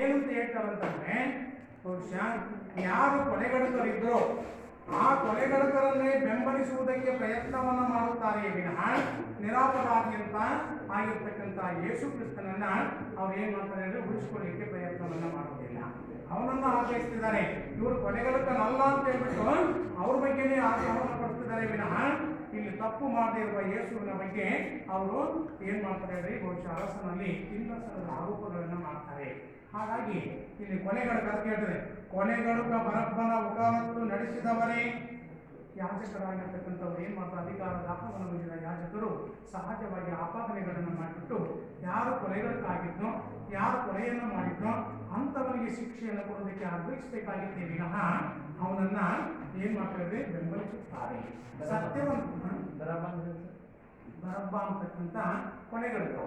ಏನಂತ ಹೇಳ್ತಾರಂತಂದ್ರೆ, ಬಹುಶಃ ಯಾರು ಕೊಲೆಗಡುಕರಿದ್ದರೋ ಆ ಕೊಲೆಗಡುಕರನ್ನೇ ಬೆಂಬಲಿಸುವುದಕ್ಕೆ ಪ್ರಯತ್ನವನ್ನ ಮಾಡುತ್ತಾರೆ ವಿನಃ ನಿರಪರಾಧಿ ಅಂತ ಆಗಿರ್ತಕ್ಕಂಥ ಯೇಸು ಕ್ರಿಸ್ತನನ್ನ ಅವ್ರು ಏನ್ ಮಾಡ್ತಾರೆ ಅಂದ್ರೆ ಉಳಿಸ್ಕೊಳ್ಳಿಕ್ಕೆ ಪ್ರಯತ್ನವನ್ನ ಮಾಡುವುದಿಲ್ಲ, ಅವನನ್ನ ಆಚರಿಸ್ತಿದ್ದಾರೆ. ಇವರು ಕೊಲೆಗಡುಕನಲ್ಲ ಅಂತ ಹೇಳ್ಬಿಟ್ಟು ಅವ್ರ ಬಗ್ಗೆನೇ ಆರೋಪವನ್ನು ಪಡಿಸ್ತಿದ್ದಾರೆ ವಿನಃ ಇಲ್ಲಿ ತಪ್ಪು ಮಾಡದೇ ಇರುವ ಯೇಸುವಿನ ಬಗ್ಗೆ ಅವರು ಏನ್ ಮಾಡ್ತಾರೆ ಅಂದ್ರೆ ಬಹುಶಃ ಅರಸನಲ್ಲಿ ತಿನ್ನಸದ ಆರೋಪಗಳನ್ನ ಮಾಡ್ತಾರೆ. ಹಾಗಾಗಿ ಇಲ್ಲಿ ಕೊನೆಗಡುಕ ಅಂತ ಹೇಳ್ತಾರೆ, ಕೊನೆಗಡುಕ ಬರಬ್ಬನ ವಕಾಲತ್ತು ನಡೆಸಿದವರೇ ಯಾಜಕರಾಗಿರ್ತಕ್ಕಂಥವ್ರು ಏನ್ ಮಾಡ್ತಾರೆ, ಅಧಿಕಾರ ದಾಪವನ್ನು ಹೊಂದಿದ ಯಾಜಕರು ಸಹಜವಾಗಿ ಆಪಾದನೆಗಳನ್ನು ಮಾಡಿಬಿಟ್ಟು ಯಾರು ಕೊಲೆಗಡುಕಾಗಿದ್ನೋ ಯಾರು ಕೊಲೆಯನ್ನು ಮಾಡಿದ್ನೋ ಅಂಥವನಿಗೆ ಶಿಕ್ಷೆಯನ್ನು ಕೊಡೋದಕ್ಕೆ ಅಗ್ರಹಿಸಬೇಕಾಗಿದ್ದೇ ವಿನಃ ಅವನನ್ನ ಏನ್ ಮಾಡ್ತಾರೆ ಬೆಂಬಲಿಸುತ್ತಾರೆ. ಸತ್ಯವನ್ನು ಬರಬ್ಬ ಅಂತಕ್ಕಂಥ ಕೊಲೆಗಡುಕ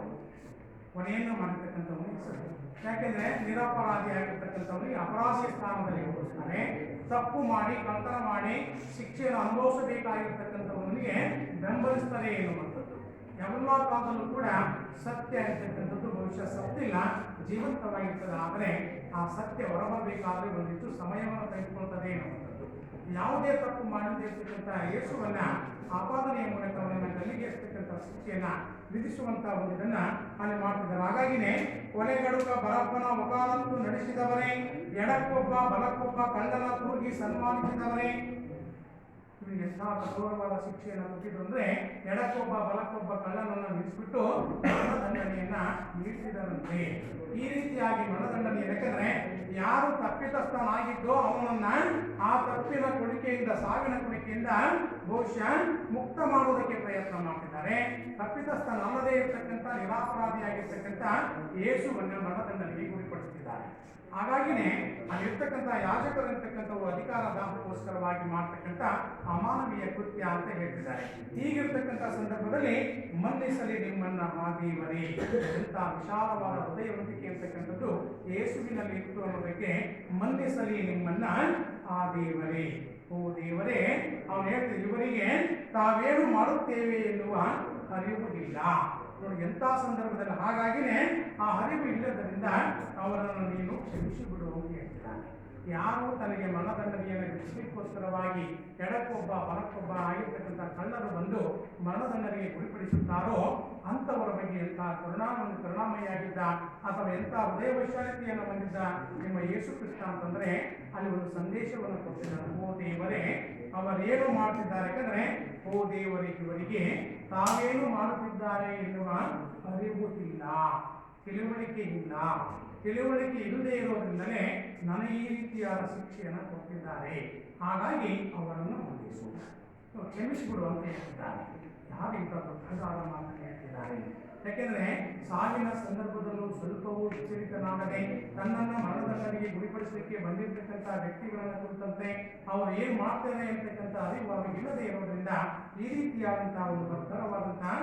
ಕೊನೆಯನ್ನು ಮಾಡಿರ್ತಕ್ಕಂಥವನಿಗೆ ಹೆಸರು. ಯಾಕೆಂದ್ರೆ ನಿರಪರಾಧಿ ಆಗಿರ್ತಕ್ಕಂಥವನಿಗೆ ಅಪರಾಧಿಯ ಸ್ಥಾನದಲ್ಲಿ ಹೋಗಿಸ್ತಾನೆ. ತಪ್ಪು ಮಾಡಿ ಕಳ್ತನ ಮಾಡಿ ಶಿಕ್ಷೆಯನ್ನು ಅನುಭವಿಸಬೇಕಾಗಿರ್ತಕ್ಕಂಥವನಿಗೆ ಬೆಂಬಲಿಸ್ತಾರೆ ಎನ್ನುವಂಥದ್ದು. ಎಲ್ಲ ಕಾಲದಲ್ಲೂ ಕೂಡ ಸತ್ಯ ಇರ್ತಕ್ಕಂಥದ್ದು ಬಹುಶಃ ಸತ್ತಿಲ್ಲ, ಜೀವಂತವಾಗಿರ್ತದೆ. ಆದರೆ ಆ ಸತ್ಯ ಹೊರಬರಬೇಕಾದ್ರೆ ಒಂದಿಷ್ಟು ಸಮಯವನ್ನು ತೆಗೆದುಕೊಳ್ತದೆ ಎನ್ನುವಂಥದ್ದು. ಯಾವುದೇ ತಪ್ಪು ಮಾಡದೇ ಇರ್ತಕ್ಕಂಥ ಯೇಸುವನ್ನ ಆಪಾದನೆಯ ಮೂಲಕ ಅವನನ್ನ ಗಲ್ಲಿಗೆ ಇರ್ತಕ್ಕಂಥ ಶಿಕ್ಷೆಯನ್ನ ವಿಧಿಸುವಂತ ಒಂದು ಇದನ್ನ ಅಲ್ಲಿ ಮಾಡ್ತಿದ್ದಾರೆ. ಹಾಗಾಗಿನೇ ಕೊಲೆಗಡುಕ ಬರಬ್ಬನ ವಕಾಲತ್ತು ನಡೆಸಿದವರೇ, ಎಡಕ್ಕೊಬ್ಬ ಬಲಕ್ಕೊಬ್ಬ ಕಳ್ಳನ ತೂಗಿ ಸನ್ಮಾನಿಸಿದವರೇ. ಇವರಿಗೆ ಎಂಥ ಕಠೋರವಾದ ಶಿಕ್ಷೆಯನ್ನು ಕೊಟ್ಟಿದ್ರು ಅಂದ್ರೆ ಎಡಕ್ಕೊಬ್ಬ ಬಲಕ್ಕೊಬ್ಬ ಕಳ್ಳನನ್ನ ನಿಲ್ಲಿಸ್ಬಿಟ್ಟು ಮರಣದಂಡನೆಯನ್ನ ನೀಡಿಸಿದರಂತೆ. ಈ ರೀತಿಯಾಗಿ ಮರಣದಂಡನೆ, ಯಾಕಂದ್ರೆ ಯಾರು ತಪ್ಪಿತಸ್ಥನಾಗಿದ್ದೋ ಅವನನ್ನ ಆ ತಪ್ಪಿನ ಕೊಡುಗೆಯಿಂದ ಸಾವಿನ ಕೊಡುಗೆಯಿಂದ ಬಹುಶಃ ಮುಕ್ತ ಮಾಡುವುದಕ್ಕೆ ಪ್ರಯತ್ನ ಮಾಡ್ತಿದ್ದಾರೆ. ತಪ್ಪಿತಸ್ಥನಲ್ಲದೇ ಇರತಕ್ಕಂಥ ನಿರಾಪರಾಧಿಯಾಗಿರ್ತಕ್ಕಂಥ ಯೇಸುವನ್ನ ಮರಣದಂಡನೆಗೆ ಗುರಿಪಡಿಸುತ್ತಿದ್ದಾರೆ. ಹಾಗಾಗಿನೇ ಅಲ್ಲಿರ್ತಕ್ಕಂಥ ಯಾಜಕರಿರ್ತಕ್ಕಂಥವು ಅಧಿಕಾರ ದಾಹಕ್ಕೋಸ್ಕರವಾಗಿ ಮಾಡ್ತಕ್ಕಂಥ ಅಮಾನವೀಯ ಕೃತ್ಯ ಅಂತ ಹೇಳ್ತಿದ್ದಾರೆ. ಹೀಗಿರ್ತಕ್ಕಂಥ ಸಂದರ್ಭದಲ್ಲಿ ಮನ್ನಿಸಲಿ ನಿಮ್ಮನ್ನ ಆ ದೇವರೇ, ಎಂಥ ವಿಶಾಲವಾದ ಹೃದಯವಂತಿಕೆ ಅಂತಕ್ಕಂಥದ್ದು ಯೇಸುವಿನಲ್ಲಿ ಇತ್ತು ಅನ್ನೋದಕ್ಕೆ ಮನ್ನಿಸಲಿ ನಿಮ್ಮನ್ನ ಆ ದೇವರೇ. ಓ ದೇವರೇ, ಅವನು ಹೇಳ್ತಿದ್ದ ಇವರಿಗೆ ತಾವೇನು ಮಾಡುತ್ತೇವೆ ಎನ್ನುವ ಅರಿವುದಿಲ್ಲ. ನೋಡಿ ಎಂಥ ಸಂದರ್ಭದಲ್ಲಿ. ಹಾಗಾಗಿನೇ ಆ ಅರಿವು ಇಲ್ಲದರಿಂದ ಅವರನ್ನು ನೀನು ಕ್ಷಮಿಸಿ ಬಿಡು ಅಂತ ಹೇಳ್ತಿದ್ದಾನೆ. ಯಾರು ತನಗೆ ಮರಣದಂಡನೆಯನ್ನು ವಿಧಿಸಲಿಕ್ಕೋಸ್ಕರವಾಗಿ ಎಡಕ್ಕೊಬ್ಬ ಬಲಕ್ಕೊಬ್ಬ ಆಗಿರ್ತಕ್ಕಂಥ ಕಳ್ಳರು ಬಂದು ಮರಣದಂಡನೆಗೆ ಗುರಿಪಡಿಸುತ್ತಾರೋ ಅಂಥವರ ಬಗ್ಗೆ ಎಂಥ ಕರುಣಾಮಯಿಯಾಗಿದ್ದ ಅಥವಾ ಎಂಥ ಹೃದಯ ವೈಶಾಲ್ಯತೆಯನ್ನು ಹೊಂದಿದ್ದ ನಿಮ್ಮ ಯೇಸು ಕ್ರಿಸ್ತ ಅಂತಂದ್ರೆ ಅಲ್ಲಿ ಒಂದು ಸಂದೇಶವನ್ನು ಕೊಟ್ಟಿದ್ದಾರೆ. ಓ ದೇವರೇ, ಅವರೇನು ಮಾಡ್ತಿದ್ದಾರೆ ಯಾಕಂದ್ರೆ ಓ ದೇವರೇ, ಇವರಿಗೆ ತಾವೇನು ಮಾಡುತ್ತಿದ್ದಾರೆ ಎನ್ನುವ ಅರಿವು ಇಲ್ಲ, ತಿಳುವಳಿಕೆ ಇಲ್ಲ. ತಿಳುವಳಿಕೆ ಇಲ್ಲದೆ ಇರೋದ್ರಿಂದಲೇ ನನಗೆ ಈ ರೀತಿಯಾದ ಶಿಕ್ಷೆಯನ್ನು ಕೊಟ್ಟಿದ್ದಾರೆ. ಹಾಗಾಗಿ ಅವರನ್ನು ಮನ್ನಿಸು, ಕ್ಷಮಿಸಿಬಿಡು ಅಂತ ಹೇಳ್ತಿದ್ದಾರೆ. ಯಾರು ಇಂಥ ದೊಡ್ಡದಾದ ಮಾತನ್ನು ಹೇಳ್ತಿದ್ದಾರೆ? ಯಾಕೆಂದ್ರೆ ಸಾವಿನ ಸಂದರ್ಭದಲ್ಲೂ ಸ್ವಲ್ಪವೂ ಎಚ್ಚರಿಕನಾಗದೆ ತನ್ನನ್ನು ಮರಣದಂಡನೆಗೆ ಗುರಿಪಡಿಸಲಿಕ್ಕೆ ಬಂದಿರತಕ್ಕಂಥ ವ್ಯಕ್ತಿಗಳನ್ನು ಕುರಿತಂತೆ ಅವರು ಏನ್ ಮಾಡ್ತಾರೆ ಅಂತಕ್ಕಂಥ ಅರಿವು ಅವರಿಗೆ ಇಲ್ಲದೆ ಇರೋದ್ರಿಂದ ಈ ರೀತಿಯಾದಂತಹ ಒಂದು ಭದ್ರವಾದಂತಹ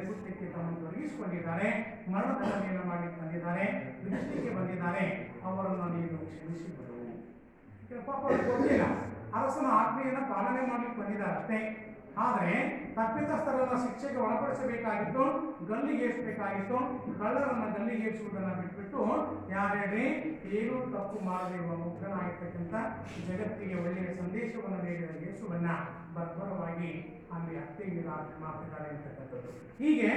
ಕೃತ್ಯಕ್ಕೆ ತಮ್ಮನ್ನು ತೊಡಗಿಸಿಕೊಂಡಿದ್ದಾರೆ. ಮರಣದಂಡನೆಯನ್ನು ಮಾಡಿ ತಂದಿದ್ದಾರೆ, ವಿಧಿಸಲಿಕ್ಕೆ ಬಂದಿದ್ದಾರೆ. ಅವರನ್ನು ನೀನು ಕ್ಷಮಿಸಿಬಿಡು. ಪಾಪ ಗೊತ್ತಿಲ್ಲ, ಅರಸನ ಆಜ್ಞೆಯನ್ನು ಪಾಲನೆ ಮಾಡಲಿಕ್ಕೆ ಬಂದಿದ್ದಾರೆ ಅಷ್ಟೇ. ಆದರೆ ತಪ್ಪಿತಸ್ಥರನ್ನ ಶಿಕ್ಷೆಗೆ ಒಳಪಡಿಸಬೇಕಾಗಿತ್ತು, ಗಲ್ಲಿಗೇರಿಸಬೇಕಾಗಿತ್ತು. ಕಳ್ಳರನ್ನ ಗಲ್ಲಿಗೇರಿಸುವುದನ್ನು ಬಿಟ್ಬಿಟ್ಟು ಯಾರ್ಯಾರೇ ಏನೂ ತಪ್ಪು ಮಾಡದೇ ಇರುವ ಮುಗ್ಧನಾಗಿರ್ತಕ್ಕಂಥ ಜಗತ್ತಿಗೆ ಒಳ್ಳೆಯ ಸಂದೇಶವನ್ನು ನೀಡಿದ ಯೇಸುವನ್ನ ಬರ್ಬರವಾಗಿ ಅಲ್ಲಿ ಹತ್ಯೆಗೆ ಮಾಡ್ತಿದ್ದಾರೆ ಅಂತಕ್ಕಂಥದ್ದು. ಹೀಗೆ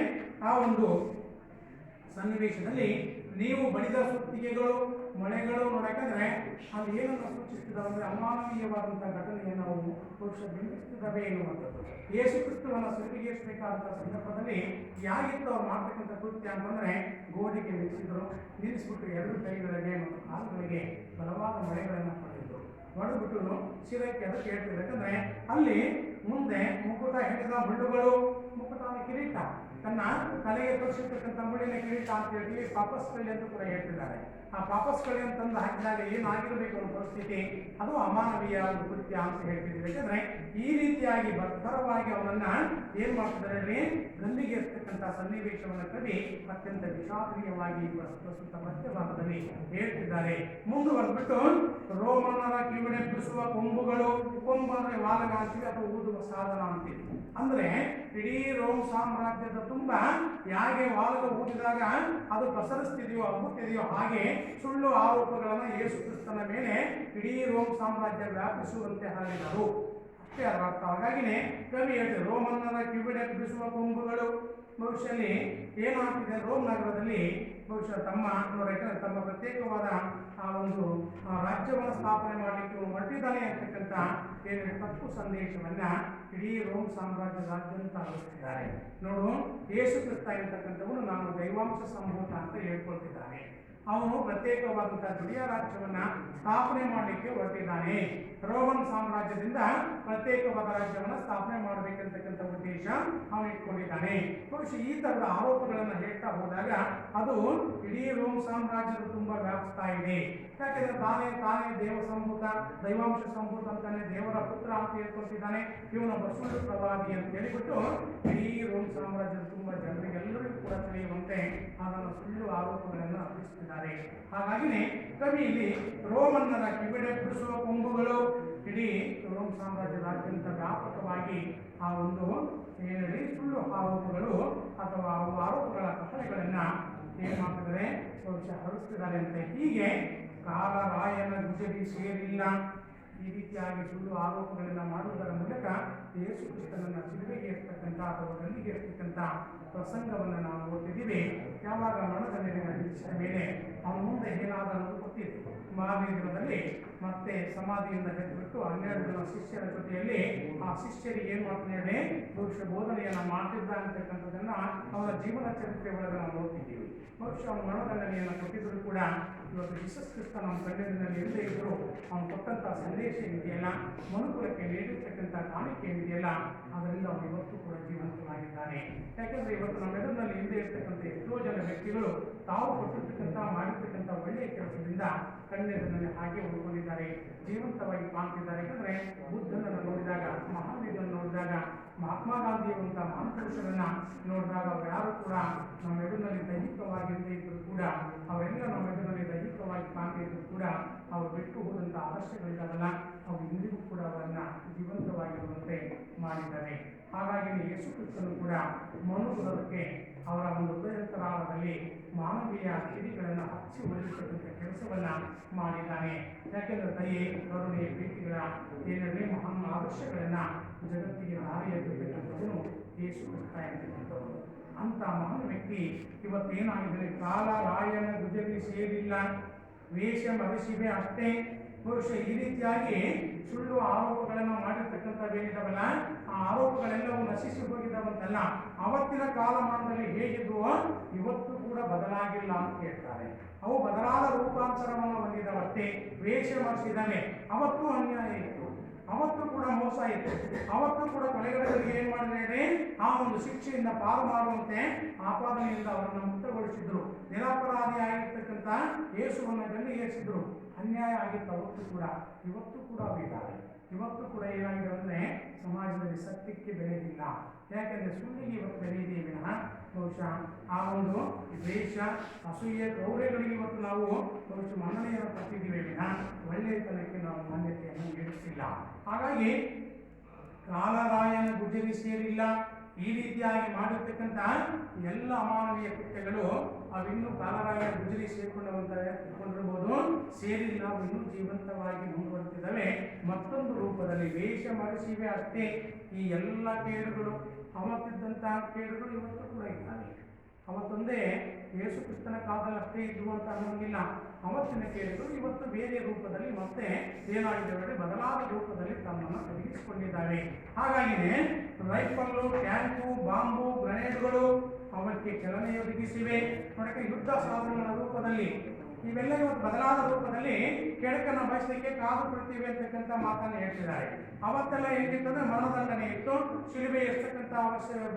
ಆ ಒಂದು ಸನ್ನಿವೇಶದಲ್ಲಿ ನೀವು ಬಡಿದ ಸುತ್ತಿಗೆಗಳು ಮೊಳೆಗಳು ನೋಡಬೇಕಂದ್ರೆ ಅದು ಏನನ್ನು ಸೂಚಿಸ್ತಿದ್ದಾವೆ ಅಂದರೆ ಅಮಾನವೀಯವಾದಂತಹ ಘಟನೆಯನ್ನು ನಾವು ಪುರುಷ ಬಿಂಬಿಸ್ತಿದ್ದಾವೆ ಎನ್ನುವಂಥದ್ದು. ಯೇಸು ಕ್ರಿಸ್ತವನ್ನು ಸಿಲುಬೆಗೇರಿಸಬೇಕಾದಂತಹ ಸಂದರ್ಭದಲ್ಲಿ ಯಾಗಿತ್ತು ಅವ್ರು ಮಾಡ್ತಕ್ಕಂಥ ಕೃತ್ಯ ಅಂತಂದ್ರೆ ಗೋಡೆಗೆ ನಿಲ್ಲಿಸ್ಬಿಟ್ಟು ಎರಡು ಕೈಗಳಿಗೆ ಮತ್ತು ಕಾಲುಗಳಿಗೆ ಬಲವಾದ ಮೊಳೆಗಳನ್ನು ಪಡೆದಿದ್ರು. ಹೊಡೆದ್ಬಿಟ್ಟು ಶಿರಕ್ಕೆ ಅದಕ್ಕೆ ಹೇಳ್ತಿದ್ರು. ಯಾಕಂದ್ರೆ ಅಲ್ಲಿ ಮುಂದೆ ಮುಕುಟ ಹಿಡಿದ ಮುಳ್ಳುಗಳು, ಮುಕುಟ ಕಿರೀಟ, ತನ್ನ ತಲೆಗೆ ತೋರಿಸಿರ್ತಕ್ಕಂಥ ಮುಳ್ಳಿನ ಕಿರೀಟ ಅಂತ ಹೇಳಿ ಪಾಪಸ್ಕಳಿ ಅಂತ ಕೂಡ ಹೇಳ್ತಿದ್ದಾರೆ. ಆ ಪಾಪಸ್ಕಳಿ ಅಂತಂದು ಹಾಕಿದಾಗ ಏನಾಗಿರಬೇಕು ಅನ್ನೋ ಪರಿಸ್ಥಿತಿ, ಅದು ಅಮಾನವೀಯ ಒಂದು ಕೃತ್ಯ ಅಂತ ಹೇಳ್ತಿದ್ದೀವಿ. ಯಾಕಂದ್ರೆ ಈ ರೀತಿಯಾಗಿ ಬರ್ಬರವಾಗಿ ಅವನನ್ನ ಏನ್ ಮಾಡ್ತಿದ್ದಾರೆ, ಗಲ್ಲಿಗೆ ಇರ್ತಕ್ಕಂಥ ಸನ್ನಿವೇಶವನ್ನು ಕವಿ ಅತ್ಯಂತ ವಿಷಾದನೀಯವಾಗಿ ಪ್ರಸ್ತುತ ಮಧ್ಯಭಾಗದಲ್ಲಿ ಹೇಳ್ತಿದ್ದಾರೆ. ಮುಂದುವರೆದ್ಬಿಟ್ಟು ರೋಮನರ ಕಿವಿಡೆಬ್ಬಿಸುವ ಕೊಂಬುಗಳು, ಕೊಂಬು ಅಂದ್ರೆ ವಾಲಗ ಅಂತೀವಿ ಅಥವಾ ಊದುವ ಸಾಧನ ಅಂತೀವಿ. ಅಂದ್ರೆ ಇಡೀ ರೋಮ್ ಸಾಮ್ರಾಜ್ಯದ ತುಂಬ ಹೇಗೆ ವಾಲಕ ಊದಿದಾಗ ಅದು ಪಸರಿಸ್ತಿದೆಯೋ ಹಬ್ಬುತ್ತಿದೆಯೋ ಹಾಗೆ ಸುಳ್ಳು ಆರೋಪಗಳನ್ನು ಯೇಸು ಕ್ರಿಸ್ತನ ಮೇಲೆ ಇಡೀ ರೋಮ್ ಸಾಮ್ರಾಜ್ಯ ವ್ಯಾಪಿಸುವಂತೆ ಹಾರಿದರು. ಅಷ್ಟೇ ಅದರ ಅರ್ಥ. ಹಾಗಾಗಿನೇ ಕವಿ ಹೇಳ್ತಾರೆ, ರೋಮನ್ನರ ಕಿವಿಡೆಬ್ಬಿಸುವ ಕೊಂಬುಗಳು. ಭವಿಷ್ಯದಲ್ಲಿ ಏನಾಗ್ತಿದೆ, ರೋಮ್ ನಗರದಲ್ಲಿ ಬಹುಶಃ ತಮ್ಮ ಪ್ರತ್ಯೇಕವಾದ ಆ ಒಂದು ರಾಜ್ಯವನ್ನು ಸ್ಥಾಪನೆ ಮಾಡಲಿಕ್ಕೆ ಹೊರಟಿದ್ದಾನೆ ಅಂತಕ್ಕಂಥ ಏನು ತಪ್ಪು ಸಂದೇಶವನ್ನ ಇಡೀ ರೋಮ್ ಸಾಮ್ರಾಜ್ಯದಾದ್ಯಂತ ಹರಡುತ್ತಿದ್ದಾರೆ. ನೋಡು, ಯೇಸು ಕ್ರಿಸ್ತ ಇರತಕ್ಕಂಥವನು ನಾನು ದೈವಾಂಶ ಸಂಭೂತ ಅಂತ ಹೇಳ್ಕೊಳ್ತಿದ್ದಾನೆ. ಅವನು ಪ್ರತ್ಯೇಕವಾದಂತಹ ದುಡಿಯ ರಾಜ್ಯವನ್ನ ಸ್ಥಾಪನೆ ಮಾಡಲಿಕ್ಕೆ ಹೊರಟಿದ್ದಾನೆ. ರೋಮನ್ ಸಾಮ್ರಾಜ್ಯದಿಂದ ಪ್ರತ್ಯೇಕವಾದ ರಾಜ್ಯವನ್ನು ಸ್ಥಾಪನೆ ಮಾಡಬೇಕಂತಕ್ಕಂಥ ಉದ್ದೇಶ ಅವನು ಇಟ್ಕೊಂಡಿದ್ದಾನೆ. ಬಹುಶಃ ಈ ತರದ ಆರೋಪಗಳನ್ನು ಹೇಳ್ತಾ ಹೋದಾಗ ಅದು ಇಡೀ ರೋಮ್ ಸಾಮ್ರಾಜ್ಯದ ತುಂಬ ವ್ಯಾಪಿಸ್ತಾ ಇದೆ. ಯಾಕೆಂದ್ರೆ ತಾನೇ ದೇವ ಸಂಭೂತ, ದೈವಾಂಶ ಸಂಭೂತ ಅಂತಾನೆ, ದೇವರ ಪುತ್ರ ಅಂತ ಹೇಳ್ಕೊಳ್ತಿದ್ದಾನೆ. ಇವನೊಬ್ಬ ಸುಳ್ಳು ಪ್ರವಾದಿ ಅಂತ ಹೇಳಿಬಿಟ್ಟು ಇಡೀ ರೋಮ್ ಸಾಮ್ರಾಜ್ಯದ ತುಂಬ ಜನರಿಗೆಲ್ಲರಿಗೂ ಕೂಡ ತಿಳಿಯುವಂತೆ ಅದನ್ನು ಸುಳ್ಳು ಆರೋಪಗಳನ್ನು ಅರ್ಪಿಸುತ್ತಿದ್ದಾರೆ. ಹಾಗಾಗಿನೇ ಕವಿ ಇಲ್ಲಿ ರೋಮನ್ನರ ಕಿವಿಡೆಬ್ಬಿಸುವ ಕೊಂಬುಗಳು ಇಡೀ ರೋಮ್ ಸಾಮ್ರಾಜ್ಯದಾದ್ಯಂತ ವ್ಯಾಪಕವಾಗಿ ಆ ಒಂದು ಏನೇಳಿ ಸುಳ್ಳು ಆರೋಪಗಳು ಅಥವಾ ಆರೋಪಗಳ ಕಥೆಗಳನ್ನು ಏನು ಮಾಡ್ತಿದ್ದಾರೆ, ಬಹುಶಃ ಹರಡಿಸ್ತಿದ್ದಾರೆ ಅಂತ. ಹೀಗೆ ಕಾಲರಾಯನ ಗುಜರಿ ಸೇರಿಲ್ಲ, ಈ ರೀತಿಯಾಗಿ ಸುಳ್ಳು ಆರೋಪಗಳನ್ನು ಮಾಡುವುದರ ಮೂಲಕ ಯೇಸು ಕ್ರಿಸ್ತನನ್ನು ಶಿಲುಬೆಗೆ ಇರ್ತಕ್ಕಂಥ ಅಥವಾ ಗಲ್ಲಿಗೆ ಇರ್ತಕ್ಕಂಥ ಪ್ರಸಂಗವನ್ನು ನಾವು ಓದ್ತಿದ್ದೀವಿ. ಯಾವಾಗ ಮರಣದಂಡನೆ ವಿಧಿಸಿದ ಮೇಲೆ ಅವನ ಮುಂದೆ ಏನಾದ ಅನ್ನೋದು ಗೊತ್ತಿದೆ. ಮಾರನೇ ದಿನದಲ್ಲಿ ಮತ್ತೆ ಸಮಾಧಿಯಿಂದ ಎದ್ದುಬಿಟ್ಟು 12 ಜನ ಶಿಷ್ಯರ ಜೊತೆಯಲ್ಲಿ ಆ ಶಿಷ್ಯರಿಗೆ ಏನು ಮಾಡ್ತಾನೆ, ಬಹುಶಃ ಬೋಧನೆಯನ್ನು ಮಾಡ್ತಿದ್ದ ಅಂತಕ್ಕಂಥದ್ದನ್ನು ಅವರ ಜೀವನ ಚರಿತ್ರೆ ಒಳಗೆ ನಾವು ನೋಡ್ತಿದ್ದೀವಿ. ಬಹುಶಃ ಅವನ ಮರಣದಂಡನೆಯನ್ನು ಕೊಟ್ಟಿದ್ದರೂ ಕೂಡ ಇವತ್ತು ಜೀಸಸ್ ಕ್ರಿಸ್ತ ನಮ್ಮ ಕಣ್ಣಿನಲ್ಲಿ ಇಲ್ಲದೆ ಇದ್ದರೂ ಅವನು ಕೊಟ್ಟಂಥ ಸಂದೇಶ ಏನಿದೆಯಲ್ಲ, ಮನುಕುಲಕ್ಕೆ ನೀಡಿರ್ತಕ್ಕಂಥ ಕಾಣಿಕೆ ಏನಿದೆಯಲ್ಲ, ಅದರಿಂದ ಅವನು ಇವತ್ತು ಕೂಡ ಜೀವಂತವಾಗಿದ್ದಾನೆ. ಯಾಕೆಂದರೆ ಇವತ್ತು ನಮ್ಮೆದುರಿನಲ್ಲಿ ಹಿಂದೆ ಇರ್ತಕ್ಕಂಥ ಎಷ್ಟೋ ಜನ ವ್ಯಕ್ತಿಗಳು ತಾವು ಕೊಟ್ಟಿರ್ತಕ್ಕಂಥ ಮಾಡಿರ್ತಕ್ಕಂಥ ಒಳ್ಳೆಯ ಕೆಲಸದಿಂದ ಕಣ್ಣೆದುರಿನಲ್ಲಿ ಹಾಗೆ ಉಳ್ಕೊಂಡಿದ್ದಾರೆ, ಜೀವಂತವಾಗಿ ಕಾಣ್ತಿದ್ದಾರೆ. ಯಾಕಂದರೆ ಬುದ್ಧನನ್ನು ನೋಡಿದಾಗ, ಮಹಾವೀರನ್ನು ನೋಡಿದಾಗ, ಮಹಾತ್ಮ ಗಾಂಧಿಯುವಂಥ ಮಹಾಪುರುಷರನ್ನು ನೋಡಿದಾಗ ಅವ್ರು ಯಾರು ಕೂಡ ನಮ್ಮ ಎದುರಿನಲ್ಲಿ ದೈಹಿಕವಾಗಿರದೇ ಇದ್ದರೂ ಕೂಡ, ಅವರೆಲ್ಲ ನಮ್ಮ ಎದುರಿನಲ್ಲಿ ದೈಹಿಕವಾಗಿ ಕಾಣ್ತಾ ಇದ್ದರೂ ಕೂಡ ಅವರು ಬಿಟ್ಟು ಹೋದಂಥ ಆದರ್ಶಗಳಿದ್ದಾವಲ್ಲ, ಅವು ಇಂದಿಗೂ ಕೂಡ ಅವರನ್ನು ಜೀವಂತವಾಗಿರುವಂತೆ ಮಾಡಿದ್ದಾರೆ. ಹಾಗಾಗಿ ಯೇಸು ಕ್ರಿಸ್ತನು ಕೂಡ ಮನುಕುಲಕ್ಕೆ ಅವರ ಒಂದು ಹೃದಯಂತರಾಳದಲ್ಲಿ ಮಾನವೀಯ ಕಿಡಿಗಳನ್ನು ಹಚ್ಚಿ ಒದಗಿಸತಕ್ಕಂಥ ಕೆಲಸವನ್ನು ಮಾಡಿದ್ದಾನೆ. ಯಾಕೆಂದರೆ ದಯೆ, ಕರುಣೆ, ಪ್ರೀತಿಗಳ ಏನೇ ಮಹಾನ್ ಆದರ್ಶಗಳನ್ನು ಜಗತ್ತಿಗೆ ದಾರಿ ಎತ್ತತಕ್ಕಂಥವನು ಯೇಸು ಕ್ರಿಸ್ತ ಎಂತಕ್ಕಂಥವನು. ಅಂಥ ಮಹಾನ್ ವ್ಯಕ್ತಿ ಇವತ್ತೇನಾಗಿದ್ದರೆ, ಕಾಲ ರಾಯನ ಗುಜರಿ ಸೇರಿಲ್ಲ, ವೇಷ ಮರೆಸಿವೆ ಅಷ್ಟೇ. ಬಹುಶಃ ಈ ರೀತಿಯಾಗಿ ಸುಳ್ಳು ಆರೋಪಗಳನ್ನು ಮಾಡಿರ್ತಕ್ಕಂಥವೇನಿದ್ದಾವಲ್ಲ, ಆ ಆರೋಪಗಳೆಲ್ಲವೂ ನಶಿಸಿ ಹೋಗಿದ್ದಾವಂತಲ್ಲ, ಅವತ್ತಿನ ಕಾಲಮಾನದಲ್ಲಿ ಹೇಗಿದ್ವೋ ಇವತ್ತು ಕೂಡ ಬದಲಾಗಿಲ್ಲ ಅಂತ ಹೇಳ್ತಾರೆ. ಅವು ಬದಲಾದ ರೂಪಾಂತರವನ್ನು ಹೊಂದಿದವಷ್ಟೇ. ವೇಷ ಮರೆಸಿದ್ದಾನೆ, ಅವತ್ತು ಅನ್ಯಾಯ ಇತ್ತು, ಅವತ್ತು ಕೂಡ ಮೋಸ ಇತ್ತು, ಅವತ್ತು ಕೂಡ ಕೊಲೆಗಡಗಳಿಗೆ ಏನು ಮಾಡಿದ್ರೆ ಆ ಒಂದು ಶಿಕ್ಷೆಯಿಂದ ಪಾರು ಮಾಡುವಂತೆ ಆಪಾದನೆಯಿಂದ ಅವರನ್ನು ಮುಕ್ತಗೊಳಿಸಿದ್ರು. ನಿರಪರಾಧಿ ಆಗಿರ್ತಕ್ಕಂಥ ಯೇಸುವನ್ನು ಗಲ್ಲಿಗೇರಿಸಿದ್ರು. ಅನ್ಯಾಯ ಆಗಿತ್ತು ಅವತ್ತು ಕೂಡ, ಇವತ್ತು ಕೂಡ ಅವಿದ್ದಾರೆ. ಇವತ್ತು ಕೂಡ ಏನಾಗಿದೆ ಅಂದರೆ ಸಮಾಜದಲ್ಲಿ ಸತ್ಯಕ್ಕೆ ಬೆಲೆ ಇಲ್ಲ. ಯಾಕೆಂದರೆ ಸುಳ್ಳಿಗೆ ಇವತ್ತು ಬೆಲೆ ಇದೆಯೇ ವಿನಃ ಬಹುಶಃ ಆ ಒಂದು ದ್ವೇಷ, ಅಸೂಯೆ, ಕ್ರೌರ್ಯಗಳಿಗೆ ಇವತ್ತು ನಾವು ಬಹುಶಃ ಮನ್ನಣೆಯನ್ನು ಪಟ್ಟಿದ್ದೀವಿ ವಿನಃ ಒಳ್ಳೆಯತನಕ್ಕೆ ನಾವು ಮಾನ್ಯತೆಯನ್ನು ನೀಡುತ್ತಿಲ್ಲ. ಹಾಗಾಗಿ ಕಾಲರಾಯನ ಗುಜರಿ ಸೇರಿಲ್ಲ, ಈ ರೀತಿಯಾಗಿ ಮಾಡಿರ್ತಕ್ಕಂಥ ಎಲ್ಲ ಅಮಾನವೀಯ ಕೃತ್ಯಗಳು ಅವಿನ್ನೂ ಕಾಲರಾಯನ ಗುಜರಿ ಸೇರಿಕೊಂಡಿರ್ಬೋದು, ಸೇರಿಲ್ಲ, ಅವು ಇನ್ನೂ ಜೀವಂತವಾಗಿ ಮುಂದುವರೆದಿದ್ದಾವೆ. ಮತ್ತೊಂದು ರೂಪದಲ್ಲಿ ವೇಷ ಮರೆಸಿವೆ ಅಷ್ಟೇ. ಈ ಎಲ್ಲ ಕೇಡುಗಳು, ಅವತ್ತಿದ್ದಂತಹ ಕೇಡುಗಳು ಇವತ್ತು ಕೂಡ ಇದ್ದಾವೆ. ಅವತ್ತೊಂದೇ ಯೇಸು ಕ್ರಿಸ್ತನ ಕಾಲದಲ್ಲಿ ಅಷ್ಟೇ ಇದ್ವು ಅಂತ ಅನ್ನೋಂಗಿಲ್ಲ. ಅವತ್ತಿನ ಕೇಳುಗಳು ಇವತ್ತು ಬೇರೆ ರೂಪದಲ್ಲಿ ಮತ್ತೆ ಏನಾಗಿದ್ದಾವೆ, ಬದಲಾದ ರೂಪದಲ್ಲಿ ತಮ್ಮನ್ನು ತೊಡಗಿಸಿಕೊಂಡಿದ್ದಾವೆ. ಹಾಗಾಗಿನೇ ರೈಫಲ್ಲು, ಟ್ಯಾಂಕು, ಬಾಂಬು, ಗ್ರೆನೇಡ್ಗಳು ಅವಕ್ಕೆ ಚಲನೆಯೊದಗಿಸಿವೆ. ನೋಡಕ್ಕೆ ಯುದ್ಧ ಸಾಧನಗಳ ರೂಪದಲ್ಲಿ ಇವೆಲ್ಲ ಇವತ್ತು ಬದಲಾದ ರೂಪದಲ್ಲಿ ಕೆಡಕನ್ನು ಬಯಸಲಿಕ್ಕೆ ಕಾದು ಬಿಡ್ತೀವಿ ಅಂತಕ್ಕಂಥ ಮಾತನ್ನು ಹೇಳ್ತಿದ್ದಾರೆ. ಅವತ್ತೆಲ್ಲ ಹೇಗಿತ್ತಂದ್ರೆ ಮರಣದಂಡನೆ ಇತ್ತು, ಶಿಲುಬೆ ಇರ್ತಕ್ಕಂಥ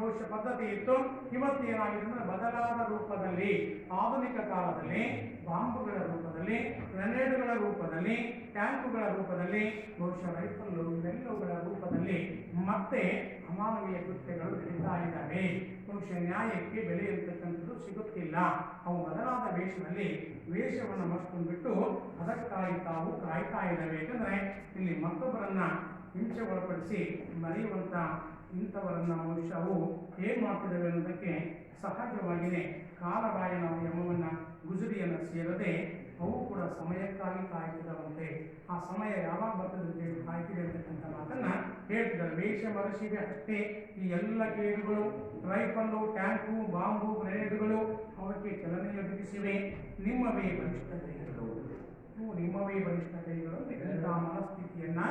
ಭವಿಷ್ಯ ಪದ್ಧತಿ ಇತ್ತು. ಇವತ್ತು ಏನಾಗಿದೆ ಅಂದರೆ ಬದಲಾದ ರೂಪದಲ್ಲಿ, ಆಧುನಿಕ ಕಾಲದಲ್ಲಿ ಬಾಂಬುಗಳ ರೂಪದಲ್ಲಿ, ಗ್ರೆನೇಡ್ಗಳ ರೂಪದಲ್ಲಿ, ಟ್ಯಾಂಕುಗಳ ರೂಪದಲ್ಲಿ, ಬಹುಶಃ ರೈಫಲ್ಲು ಇವೆಲ್ಲವುಗಳ ರೂಪದಲ್ಲಿ ಮತ್ತೆ ಅಮಾನವೀಯ ಕೃತ್ಯಗಳು ನಡೀತಾ ಇದ್ದಾವೆ. ಬಹುಶಃ ನ್ಯಾಯಕ್ಕೆ ಬೆಲೆ ಇರತಕ್ಕಂಥದ್ದು ಸಿಗುತ್ತಿಲ್ಲ. ಅವು ಬದಲಾದ ವೇಷದಲ್ಲಿ ವೇಷವನ್ನು ಮರೆತುಕೊಂಡ್ಬಿಟ್ಟು ಅದಕ್ಕಾಗಿ ತಾವು ಕಾಯ್ತಾ ಇದ್ದಾವೆ. ಏಕೆಂದರೆ ಇಲ್ಲಿ ಮತ್ತೊಬ್ಬರನ್ನ ಹಿಂಸೆ ಒಳಪಡಿಸಿ ಮರೆಯುವಂಥ ಇಂಥವರನ್ನ ಮನುಷ್ಯವು ಏನು ಮಾಡ್ತಿದ್ದಾವೆ ಅನ್ನೋದಕ್ಕೆ ಸಹಜವಾಗಿಯೇ ಕಾಲರಾಯನ ಯಮವನ್ನು ಗುಜರಿಯನ್ನು ಸೇರದೆ ಅವು ಕೂಡ ಸಮಯಕ್ಕಾಗಿ ಕಾಯ್ತಿದ್ದಾವಂತೆ. ಆ ಸಮಯ ಯಾವಾಗ ಬರ್ತದೆ ಅಂತ ಹೇಳಿ ಕಾಯ್ತಿದೆ ಅಂತಕ್ಕಂಥ ಮಾತನ್ನ ಹೇಳ್ತಿದ್ದಾರೆ. ವೇಷ ಮರಶಿವೆ ಅಷ್ಟೇ ಈ ಎಲ್ಲ ಕೇಡುಗಳು, ರೈಫಲ್ಲು, ಟ್ಯಾಂಕು, ಬಾಂಬು, ಗ್ರೆನೇಡ್ಗಳು ಅವಕ್ಕೆ ಚಲನೆಯೊದಗಿಸಿವೆ. ನಿಮ್ಮವೇ ಬಲಿಷ್ಠ ಕೈಗಳು, ನಿಮ್ಮವೇ ಬಲಿಷ್ಠ ಕೈಗಳು ಇಂಥ ಮನಸ್ಥಿತಿಯನ್ನ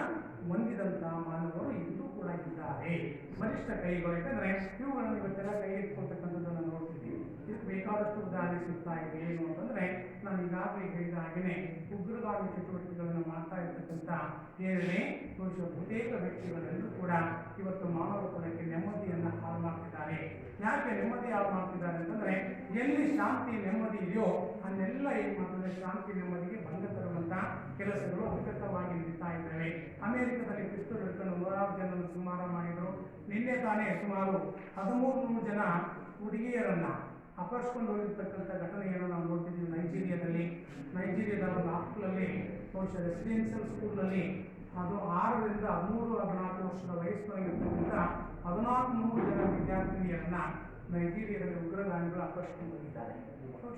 ಹೊಂದಿದಂಥ ಮಾನವರು ಇಂದು ಕೂಡ ಇದ್ದಾರೆ. ಬಲಿಷ್ಠ ಕೈಗಳು ಯಾಕಂದ್ರೆ ಇವುಗಳನ್ನು ಇವತ್ತೆಲ್ಲ ಕೈ ಎತ್ಕೊಳ್ತಕ್ಕಂಥದ್ದನ್ನು ನೋಡ್ತಿದ್ದೀವಿ. ಇದಕ್ಕೆ ಬೇಕಾದಷ್ಟು ಉದಾಹರಣೆ ಸಿಗ್ತಾ ಇದೆ. ಏನು ಅಂತಂದ್ರೆ ನಾನು ಈಗಾಗಲೇ ಹೇಳಿದ ಹಾಗೆಯೇ ಉಗ್ರಗಾಮಿ ಚಟುವಟಿಕೆಗಳನ್ನು ಮಾಡ್ತಾ ಇರ್ತಕ್ಕಂಥ ಏನೇ ಬಹುತೇಕ ವ್ಯಕ್ತಿಗಳೆಲ್ಲರೂ ಕೂಡ ಇವತ್ತು ಮಾನವ ಕುಲಕ್ಕೆ ನೆಮ್ಮದಿಯನ್ನು ಹಾಳು ಮಾಡ್ತಿದ್ದಾರೆ. ಯಾಕೆ ನೆಮ್ಮದಿ ಹಾಳು ಮಾಡ್ತಿದ್ದಾರೆ ಅಂತಂದ್ರೆ ಎಲ್ಲಿ ಶಾಂತಿ ನೆಮ್ಮದಿ ಇದೆಯೋ ಅಲ್ಲೆಲ್ಲ ಏನು ಮಾಡ್ತಾರೆ, ಶಾಂತಿ ನೆಮ್ಮದಿಗೆ ಭಂಗ ತರುವಂತ ಕೆಲಸಗಳು ಅಧಿಕೃತವಾಗಿ ನಡೀತಾ ಇದ್ದಾವೆ. ಅಮೆರಿಕದಲ್ಲಿ ಪಿಸ್ತೂಲ್ ಹಿಡ್ಕೊಂಡು 100 ಜನರನ್ನು ಸಂಹಾರ ಮಾಡಿದರು. ನಿನ್ನೆ ತಾನೇ ಸುಮಾರು 1300 ಜನ ಹುಡುಗಿಯರನ್ನ ಅಪಹರಿಸ್ಕೊಂಡು ಹೋಗಿರ್ತಕ್ಕಂಥ ಘಟನೆಯನ್ನು ನಾವು ನೋಡ್ತಿದ್ದೀವಿ. ನೈಜೀರಿಯಾದ ಒಂದು ಹಾಸ್ಟೆಲಲ್ಲಿ, ಬಹುಶಃ ರೆಸಿಡೆನ್ಷಿಯಲ್ ಸ್ಕೂಲ್ನಲ್ಲಿ ಅದು 6 ರಿಂದ 13, 14 ವರ್ಷದ ವಯಸ್ಸಿನಲ್ಲಿರ್ತಕ್ಕಂಥ 1400 ಜನ ವಿದ್ಯಾರ್ಥಿನಿಯರನ್ನ ನೈಜೀರಿಯಾದಲ್ಲಿ ಉಗ್ರಗಾಮಿಗಳು ಅಪಹರಿಸಿಕೊಂಡು ಹೋಗಿದ್ದಾರೆ.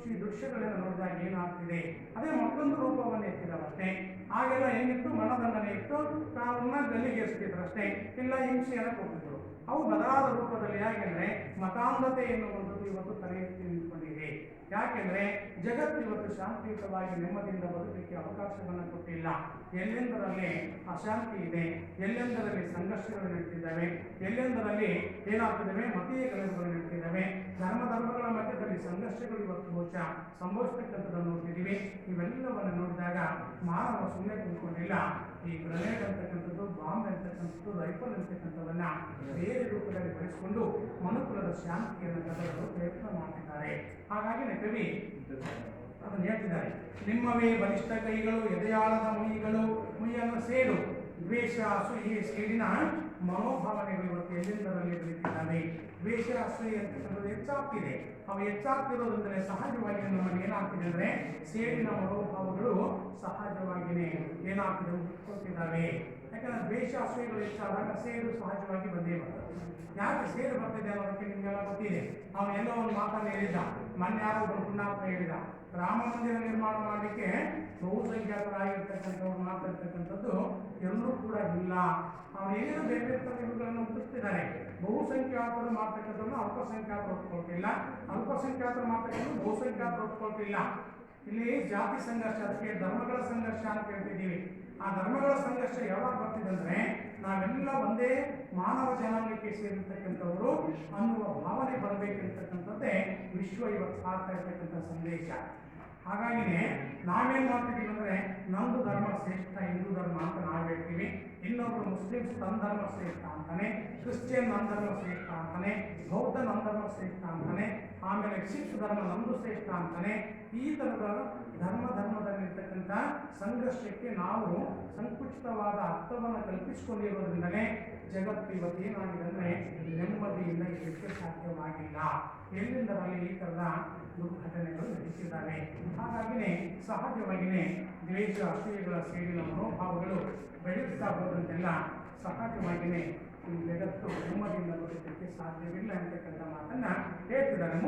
ಈ ದೃಶ್ಯಗಳನ್ನು ನೋಡಿದಾಗ ಏನಾಗ್ತಿದೆ, ಅದೇ ಮತ್ತೊಂದು ರೂಪವನ್ನು ಎತ್ತಿದವಷ್ಟೇ. ಆಗೆಲ್ಲ ಏನಿತ್ತು, ಮನದಂಡನೆ ಇತ್ತು, ಅವ್ರನ್ನ ಗಲ್ಲಿಗೇರಿಸ್ತಿದ್ರು ಅಷ್ಟೇ, ಇಲ್ಲ ಹಿಂಸೆಯನ್ನು ಕೊಟ್ಟಿದ್ರು. ಅವು ಬದಲಾದ ರೂಪದಲ್ಲಿ ಯಾಕೆಂದ್ರೆ ಮತಾಂಧತೆ ಎನ್ನುವಂಥದ್ದು ಇವತ್ತು ತಲೆ ಎತ್ತಿ ನಿಂತ್ಕೊಂಡಿದೆ. ಯಾಕೆಂದ್ರೆ ಜಗತ್ತು ಇವತ್ತು ಶಾಂತಿಯುತವಾಗಿ ನೆಮ್ಮದಿಯಿಂದ ಬದುಕಲಿಕ್ಕೆ ಅವಕಾಶವನ್ನು ಕೊಟ್ಟಿಲ್ಲ. ಎಲ್ಲೆಂದರಲ್ಲಿ ಅಶಾಂತಿ ಇದೆ, ಎಲ್ಲೆಂದರಲ್ಲಿ ಸಂಘರ್ಷಗಳು ನಡೀತಿದ್ದಾವೆ, ಎಲ್ಲೆಂದರಲ್ಲಿ ಏನಾಗ್ತಿದ್ದಾವೆ, ಮತೀಯ ಕಲಹಗಳು ನಡೀತಿದ್ದಾವೆ. ಧರ್ಮಗಳ ಮಧ್ಯದಲ್ಲಿ ಸಂಘರ್ಷಗಳು ಇವತ್ತು ಬಹುಶಃ ಸಂಭವಿಸ್ತಕ್ಕಂಥದ್ದನ್ನು ನೋಡ್ತಿದ್ದೀವಿ. ಇವೆಲ್ಲವನ್ನು ನೋಡಿದಾಗ ಮಾನವ ಸುಮ್ಮನೆ ತಿಳ್ಕೊಂಡಿಲ್ಲ. ಈ ಗ್ರೆನೇಡ್ ಅಂತಕ್ಕಂಥದ್ದು, ಬಾಂಬ್ ಅಂತಕ್ಕಂಥದ್ದು, ರೈಫಲ್ ಅಂತಕ್ಕಂಥವನ್ನ ಬೇರೆ ರೂಪದಲ್ಲಿ ಬಳಸಿಕೊಂಡು ಮನುಕುಲದ ಶಾಂತಿಯನ್ನು ಕದಲಲು ಪ್ರಯತ್ನ ಮಾಡ್ತಿದ್ದಾರೆ. ಹಾಗಾಗಿ ಕವಿ ಅದನ್ನು ಹೇಳ್ತಿದ್ದಾರೆ, ನಿಮ್ಮವೇ ಬಲಿಷ್ಠ ಕೈಗಳು, ಎದೆಯಾಳದ ಮುಯ್ಯನ್ನು ಸೇರು, ದ್ವೇಷ, ಅಸೂಯೆ, ಸೇಡಿನ ಮನೋಭಾವನೆಗಳು ಇವತ್ತು ಎಲ್ಲೆಂದರಲ್ಲಿ ಬೆಳೀತಿದ್ದಾವೆ. ದ್ವೇಷ, ಅಸೂಯೆ ಅಂತಕ್ಕಂಥದ್ದು ಹೆಚ್ಚಾಗ್ತಿದೆ. ಅವು ಹೆಚ್ಚಾಗ್ತಿರೋದ್ರಿಂದಲೇ ಸಹಜವಾಗಿ ನಮ್ಮಲ್ಲಿ ಏನಾಗ್ತಿದೆ ಅಂದರೆ ಸೇಡಿನ ಮನೋಭಾವಗಳು ಸಹಜವಾಗಿಯೇ ಏನಾಗ್ತಿದೆ, ಹುಟ್ಕೊಳ್ತಿದ್ದಾವೆ. ಯಾಕಂದ್ರೆ ದ್ವೇಷ, ಅಸೂಯೆಗಳು ಹೆಚ್ಚಾದಾಗ ಸೇಡು ಸಹಜವಾಗಿ ಬಂದೇ ಬರ್ತದೆ. ಯಾಕೆ ಸೇಡು ಬರ್ತಿದೆ ಅನ್ನೋದಕ್ಕೆ ನಿಮಗೆಲ್ಲ ಗೊತ್ತಿದೆ. ಅವನೆಲ್ಲೋ ಒಂದು ಮಾತನ್ನು ಹೇಳಿದ, ಮೊನ್ನೆ ಯಾರೋ ಒಬ್ಬರು ಪುಣ್ಯಾತ್ಮ ಹೇಳಿದ, ರಾಮ ಮಂದಿರ ನಿರ್ಮಾಣ ಮಾಡಲಿಕ್ಕೆ ಬಹುಸಂಖ್ಯಾತರಾಗಿರ್ತಕ್ಕಂಥವ್ರು ಮಾತಾಡ್ತಕ್ಕಂಥದ್ದು ಎಲ್ಲರೂ ಕೂಡ ಇಲ್ಲ. ಅವನೇನು ಬೇರೆ ಬೇರೆ ಇವುಗಳನ್ನು ಒಪ್ಪಿಸ್ತಿದ್ದಾರೆ. ಬಹುಸಂಖ್ಯಾತರು ಮಾಡ್ತಕ್ಕಂಥದ್ದು ಅಲ್ಪಸಂಖ್ಯಾತರು ಒಪ್ಕೊಳ್ತಿಲ್ಲ, ಅಲ್ಪಸಂಖ್ಯಾತರು ಮಾಡ್ತಕ್ಕಂಥ ಬಹುಸಂಖ್ಯಾತರು ಒಪ್ಕೊಳ್ತಿಲ್ಲ. ಇಲ್ಲಿ ಜಾತಿ ಸಂಘರ್ಷ, ಅದಕ್ಕೆ ಧರ್ಮಗಳ ಸಂಘರ್ಷ ಅಂತ ಹೇಳ್ತಿದ್ದೀವಿ. ಆ ಧರ್ಮಗಳ ಸಂಘರ್ಷ ಯಾವಾಗ ಬರ್ತಿದೆ ಅಂದರೆ ನಾವೆಲ್ಲ ಒಂದೇ ಮಾನವ ಜನಾಂಗಕ್ಕೆ ಸೇರಿರ್ತಕ್ಕಂಥವರು ಅನ್ನುವ ಭಾವನೆ ಬರಬೇಕಿರ್ತಕ್ಕಂಥದ್ದೇ ವಿಶ್ವ ಇವತ್ತು ಸಾರ್ತಾ ಇರ್ತಕ್ಕಂಥ ಸಂದೇಶ. ಹಾಗಾಗಿನೇ ನಾವೇನು ಮಾಡ್ತಿದ್ದೀವಿ ಅಂದರೆ ನಮ್ಮದು ಧರ್ಮ ಶ್ರೇಷ್ಠ, ಹಿಂದೂ ಧರ್ಮ ಅಂತ ನಾವು ಹೇಳ್ತೀವಿ. ಇನ್ನೊಬ್ಬರು ಮುಸ್ಲಿಮ್ಸ್ ತನ್ನ ಧರ್ಮ ಶ್ರೇಷ್ಠ ಅಂತಾನೆ, ಕ್ರಿಶ್ಚಿಯನ್ ನನ್ನ ಧರ್ಮ ಶ್ರೇಷ್ಠ ಅಂತಾನೆ, ಬೌದ್ಧ ನನ್ನ ಧರ್ಮ ಶ್ರೇಷ್ಠ ಅಂತಾನೆ, ಆಮೇಲೆ ಸಿಖ್ ಧರ್ಮ ನಮ್ಮದು ಶ್ರೇಷ್ಠ ಅಂತಾನೆ. ಈ ಥರದ ಧರ್ಮದಲ್ಲಿರ್ತಕ್ಕಂಥ ಸಂಘರ್ಷಕ್ಕೆ ನಾವು ಸಂಕುಚಿತವಾದ ಅರ್ಥವನ್ನು ಕಲ್ಪಿಸಿಕೊಂಡಿರೋದ್ರಿಂದಲೇ ಜಗತ್ತು ಇವತ್ತು ಏನಾಗಿದೆ ಅಂದರೆ ನೆಮ್ಮದಿಯಿಂದ ಇರಲಿಕ್ಕೆ ಸಾಧ್ಯವಾಗಿಲ್ಲ. ಎಲ್ಲಿಂದರಲ್ಲಿ ಈ ಥರದ ದುರ್ಘಟನೆಗಳು ನಡೀತಿದ್ದಾವೆ. ಹಾಗಾಗಿನೇ ಸಹಜವಾಗಿಯೇ ದ್ವೇಷ, ಅಸೂಯೆಗಳ ಸೇಡಿನ ಮನೋಭಾವಗಳು ಬೆಳೆಯುತ್ತಾ ಹೋದಂತೆಲ್ಲ ಸಹಜವಾಗಿಯೇ ಈ ಜಗತ್ತು ನೆಮ್ಮದಿಯಿಂದ ಬದುಕಲಿಕ್ಕೆ ಸಾಧ್ಯವಿಲ್ಲ ಅಂತಕ್ಕಂಥ ಮಾತನ್ನು ಹೇಳ್ತಿದ್ದಾರೆ.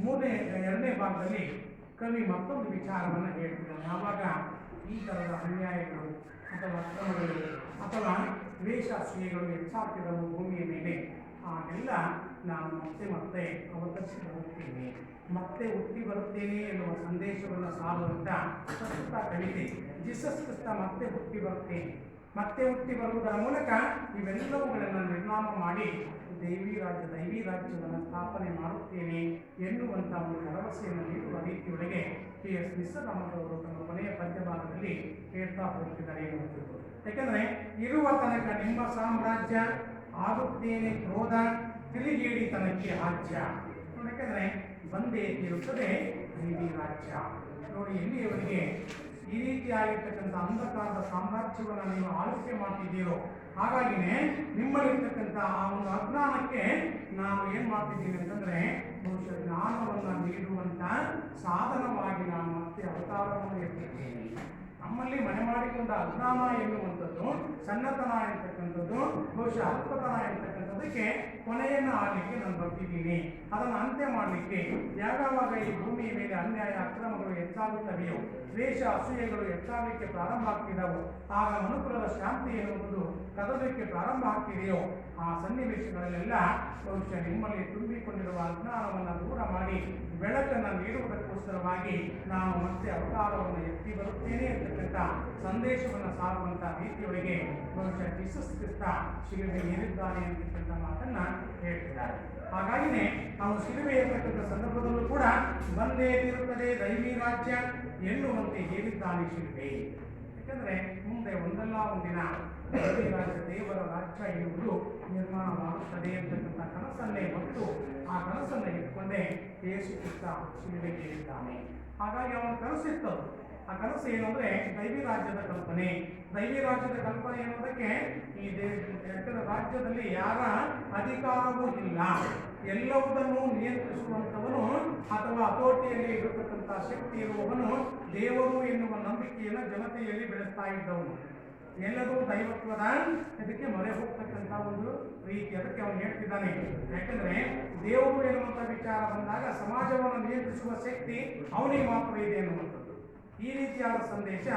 ಮುಂದೆ ಎರಡನೇ ಭಾಗದಲ್ಲಿ ಕವಿ ಮತ್ತೊಂದು ವಿಚಾರವನ್ನು ಹೇಳ್ತಿದ್ದಾನೆ. ಆವಾಗ ಈ ಥರದ ಅನ್ಯಾಯಗಳು ಅಥವಾ ಅಕ್ರಮಗಳು ಅಥವಾ ದ್ವೇಷ, ಅಸೂಯೆಗಳು ಹೆಚ್ಚಾಗ್ತಿರುವ ಭೂಮಿಯ ಮೇಲೆ ಆಗೆಲ್ಲ ನಾನು ಮತ್ತೆ ಅವತರಿಸಿ ಬರುತ್ತೇನೆ, ಮತ್ತೆ ಹುಟ್ಟಿ ಬರುತ್ತೇನೆ ಎನ್ನುವ ಸಂದೇಶವನ್ನು ಸಾರುವಂಥ ಪ್ರಸ್ತುತ ಕವಿತೆ ಜೀಸಸ್ ಕ್ರಿಸ್ತ ಮತ್ತೆ ಹುಟ್ಟಿ ಬರುತ್ತೇನೆ, ಮತ್ತೆ ಹುಟ್ಟಿ ಬರುವುದರ ಮೂಲಕ ಇವೆಲ್ಲವುಗಳನ್ನು ನಿರ್ನಾಮ ಮಾಡಿ ದೈವಿ ರಾಜ್ಯವನ್ನು ಸ್ಥಾಪನೆ ಮಾಡುತ್ತೇನೆ ಎನ್ನುವಂಥ ಒಂದು ಭರವಸೆಯನ್ನು ನೀಡುವ ರೀತಿಯೊಳಗೆ ಕೆ.ಎಸ್. ನಿಸರ್ಗಮ್ಮನವರು ತಮ್ಮ ಕೊನೆಯ ಪದ್ಯಭಾಗದಲ್ಲಿ ಹೇಳ್ತಾ ಹೋಗ್ತಿದ್ದಾರೆ ಎನ್ನುವಂಥದ್ದು. ಯಾಕೆಂದರೆ ಇರುವ ತನಕ ನಿಮ್ಮ ಸಾಮ್ರಾಜ್ಯ, ಆಗುತ್ತೇನೆ ಕ್ರೋಧ, ತಿಳಿಗೇಡಿತನಕ್ಕೆ ರಾಜ್ಯ. ಯಾಕೆಂದರೆ ಬಂದೇ ಇರುತ್ತದೆ ದೈವಿ ರಾಜ್ಯ. ನೋಡಿ, ಎಲ್ಲಿಯವರೆಗೆ ಈ ರೀತಿಯಾಗಿರ್ತಕ್ಕಂಥ ಅಂಧಕಾರದ ಸಾಮ್ರಾಜ್ಯವನ್ನು ನೀವು ಆಳ್ವಿಕೆ ಮಾಡ್ತಿದ್ದೀರೋ, ಹಾಗಾಗಿನೇ ನಿಮ್ಮಲ್ಲಿರ್ತಕ್ಕಂಥ ಆ ಒಂದು ಅಜ್ಞಾನಕ್ಕೆ ನಾನು ಏನು ಮಾಡ್ತಿದ್ದೀನಿ ಅಂತಂದರೆ ಬಹುಶಃ ಜ್ಞಾನವನ್ನು ನೀಡುವಂಥ ಸಾಧನವಾಗಿ ನಾನು ಮತ್ತೆ ಅವತಾರವನ್ನು ಎತ್ತಿದ್ದೇನೆ. ನಮ್ಮಲ್ಲಿ ಮನೆ ಮಾಡಿಕೊಂಡ ಅಜ್ಞಾನ ಎನ್ನುವಂಥದ್ದು ಸಣ್ಣತನ ಎಂತಕ್ಕಂಥದ್ದು, ಬಹುಶಃ ಅಲ್ಪತನ ಎಂತಕ್ಕಂಥದ್ದಕ್ಕೆ ಕೊನೆಯನ್ನು ಆಡಲಿಕ್ಕೆ ನಾನು ಬರ್ತಿದ್ದೀನಿ. ಅದನ್ನು ಅಂತ್ಯ ಮಾಡಲಿಕ್ಕೆ ಯಾವಾಗ ಈ ಭೂಮಿಯ ಮೇಲೆ ಅನ್ಯಾಯ ಅಕ್ರಮಗಳು ಹೆಚ್ಚಾಗುತ್ತವೆಯೋ, ದ್ವೇಷ ಅಸೂಯೆಗಳು ಹೆಚ್ಚಾಗಲಿಕ್ಕೆ ಪ್ರಾರಂಭ ಆಗ್ತಿದ್ದಾವೋ, ಆಗ ಮನುಕುಲದ ಶಾಂತಿ ಎನ್ನುವುದು ಕದಲಕ್ಕೆ ಪ್ರಾರಂಭ ಆಗ್ತಿದೆಯೋ, ಆ ಸನ್ನಿವೇಶಗಳಲ್ಲೆಲ್ಲ ಬಹುಶಃ ನಿಮ್ಮಲ್ಲಿ ತುಂಬಿಕೊಂಡಿರುವ ಅಜ್ಞಾನವನ್ನು ದೂರ ಮಾಡಿ ಬೆಳಕನ್ನು ನೀಡುವುದಕ್ಕೋಸ್ಕರವಾಗಿ ನಾನು ಮತ್ತೆ ಅವತಾರವನ್ನು ಎತ್ತಿ ಬರುತ್ತೇನೆ ಅಂತಕ್ಕಂಥ ಸಂದೇಶವನ್ನು ಸಾರುವಂಥ ರೀತಿಯೊಳಗೆ ಬಹುಶಃ ಜೀಸಸ್ ಕ್ರಿಸ್ತ ಶಿಲುಬೆ ಏರಿದ್ದಾನೆ ಅಂತಕ್ಕಂಥ ಮಾತನ್ನು ಹೇಳ್ತಿದ್ದಾರೆ. ಹಾಗಾಗಿನೇ ನಾವು ಶಿಲುಬೆ ಇರತಕ್ಕಂಥ ಸಂದರ್ಭದಲ್ಲೂ ಕೂಡ ಬಂದೇ ತಿರುತ್ತದೆ ದೈವಿ ರಾಜ್ಯ ಎನ್ನುವಂತೆ ಏರಿದ್ದಾನೆ ಶಿಲುಬೆ. ಯಾಕಂದರೆ ಮುಂದೆ ಒಂದಲ್ಲ ಒಂದಿನ ದೈವಿ ರಾಜ್ಯ, ದೇವರ ರಾಜ್ಯ ಎನ್ನುವುದು ನಿರ್ಮಾಣವಾಗುತ್ತದೆ ಅಂತಕ್ಕಂಥ ಕನಸನ್ನೇ ಹೊತ್ತು ಆ ಕನಸನ್ನು ಇಟ್ಕೊಂಡೇ ಯೇಸು ಕ್ರಿಸ್ತ ಶಿಲುಬೆಗೆ ಏರಿದ್ದಾನೆ. ಹಾಗಾಗಿ ಅವನ ಕನಸಿತ್ತದು. ಆ ಕನಸು ಏನು ಅಂದರೆ ದೈವಿ ರಾಜ್ಯದ ಕಲ್ಪನೆ. ದೈವಿ ರಾಜ್ಯದ ಕಲ್ಪನೆ ಎನ್ನುವುದಕ್ಕೆ ಈ ರಾಜ್ಯದಲ್ಲಿ ಯಾರ ಅಧಿಕಾರವೂ ಇಲ್ಲ, ಎಲ್ಲವುದನ್ನು ನಿಯಂತ್ರಿಸುವಂಥವನು ಅಥವಾ ಹತೋಟಿಯಲ್ಲಿ ಇರತಕ್ಕಂಥ ಶಕ್ತಿ ಇರುವವನು ದೇವರು ಎನ್ನುವ ನಂಬಿಕೆಯನ್ನು ಜನತೆಯಲ್ಲಿ ಬೆಳೆಸ್ತಾ ಇದ್ದವನು. ಎಲ್ಲರೂ ದೈವತ್ವದ ಇದಕ್ಕೆ ಮೊರೆ ಹೋಗ್ತಕ್ಕಂಥ ಒಂದು ರೀತಿ. ಅದಕ್ಕೆ ಅವನು ಹೇಳ್ತಿದ್ದಾನೆ, ಯಾಕಂದರೆ ದೇವರು ಎನ್ನುವಂಥ ವಿಚಾರ ಬಂದಾಗ ಸಮಾಜವನ್ನು ನಿಯಂತ್ರಿಸುವ ಶಕ್ತಿ ಅವನಿಗೆ ಮಾತ್ರ ಇದೆ ಅನ್ನುವಂಥದ್ದು. ಈ ರೀತಿಯಾದ ಸಂದೇಶ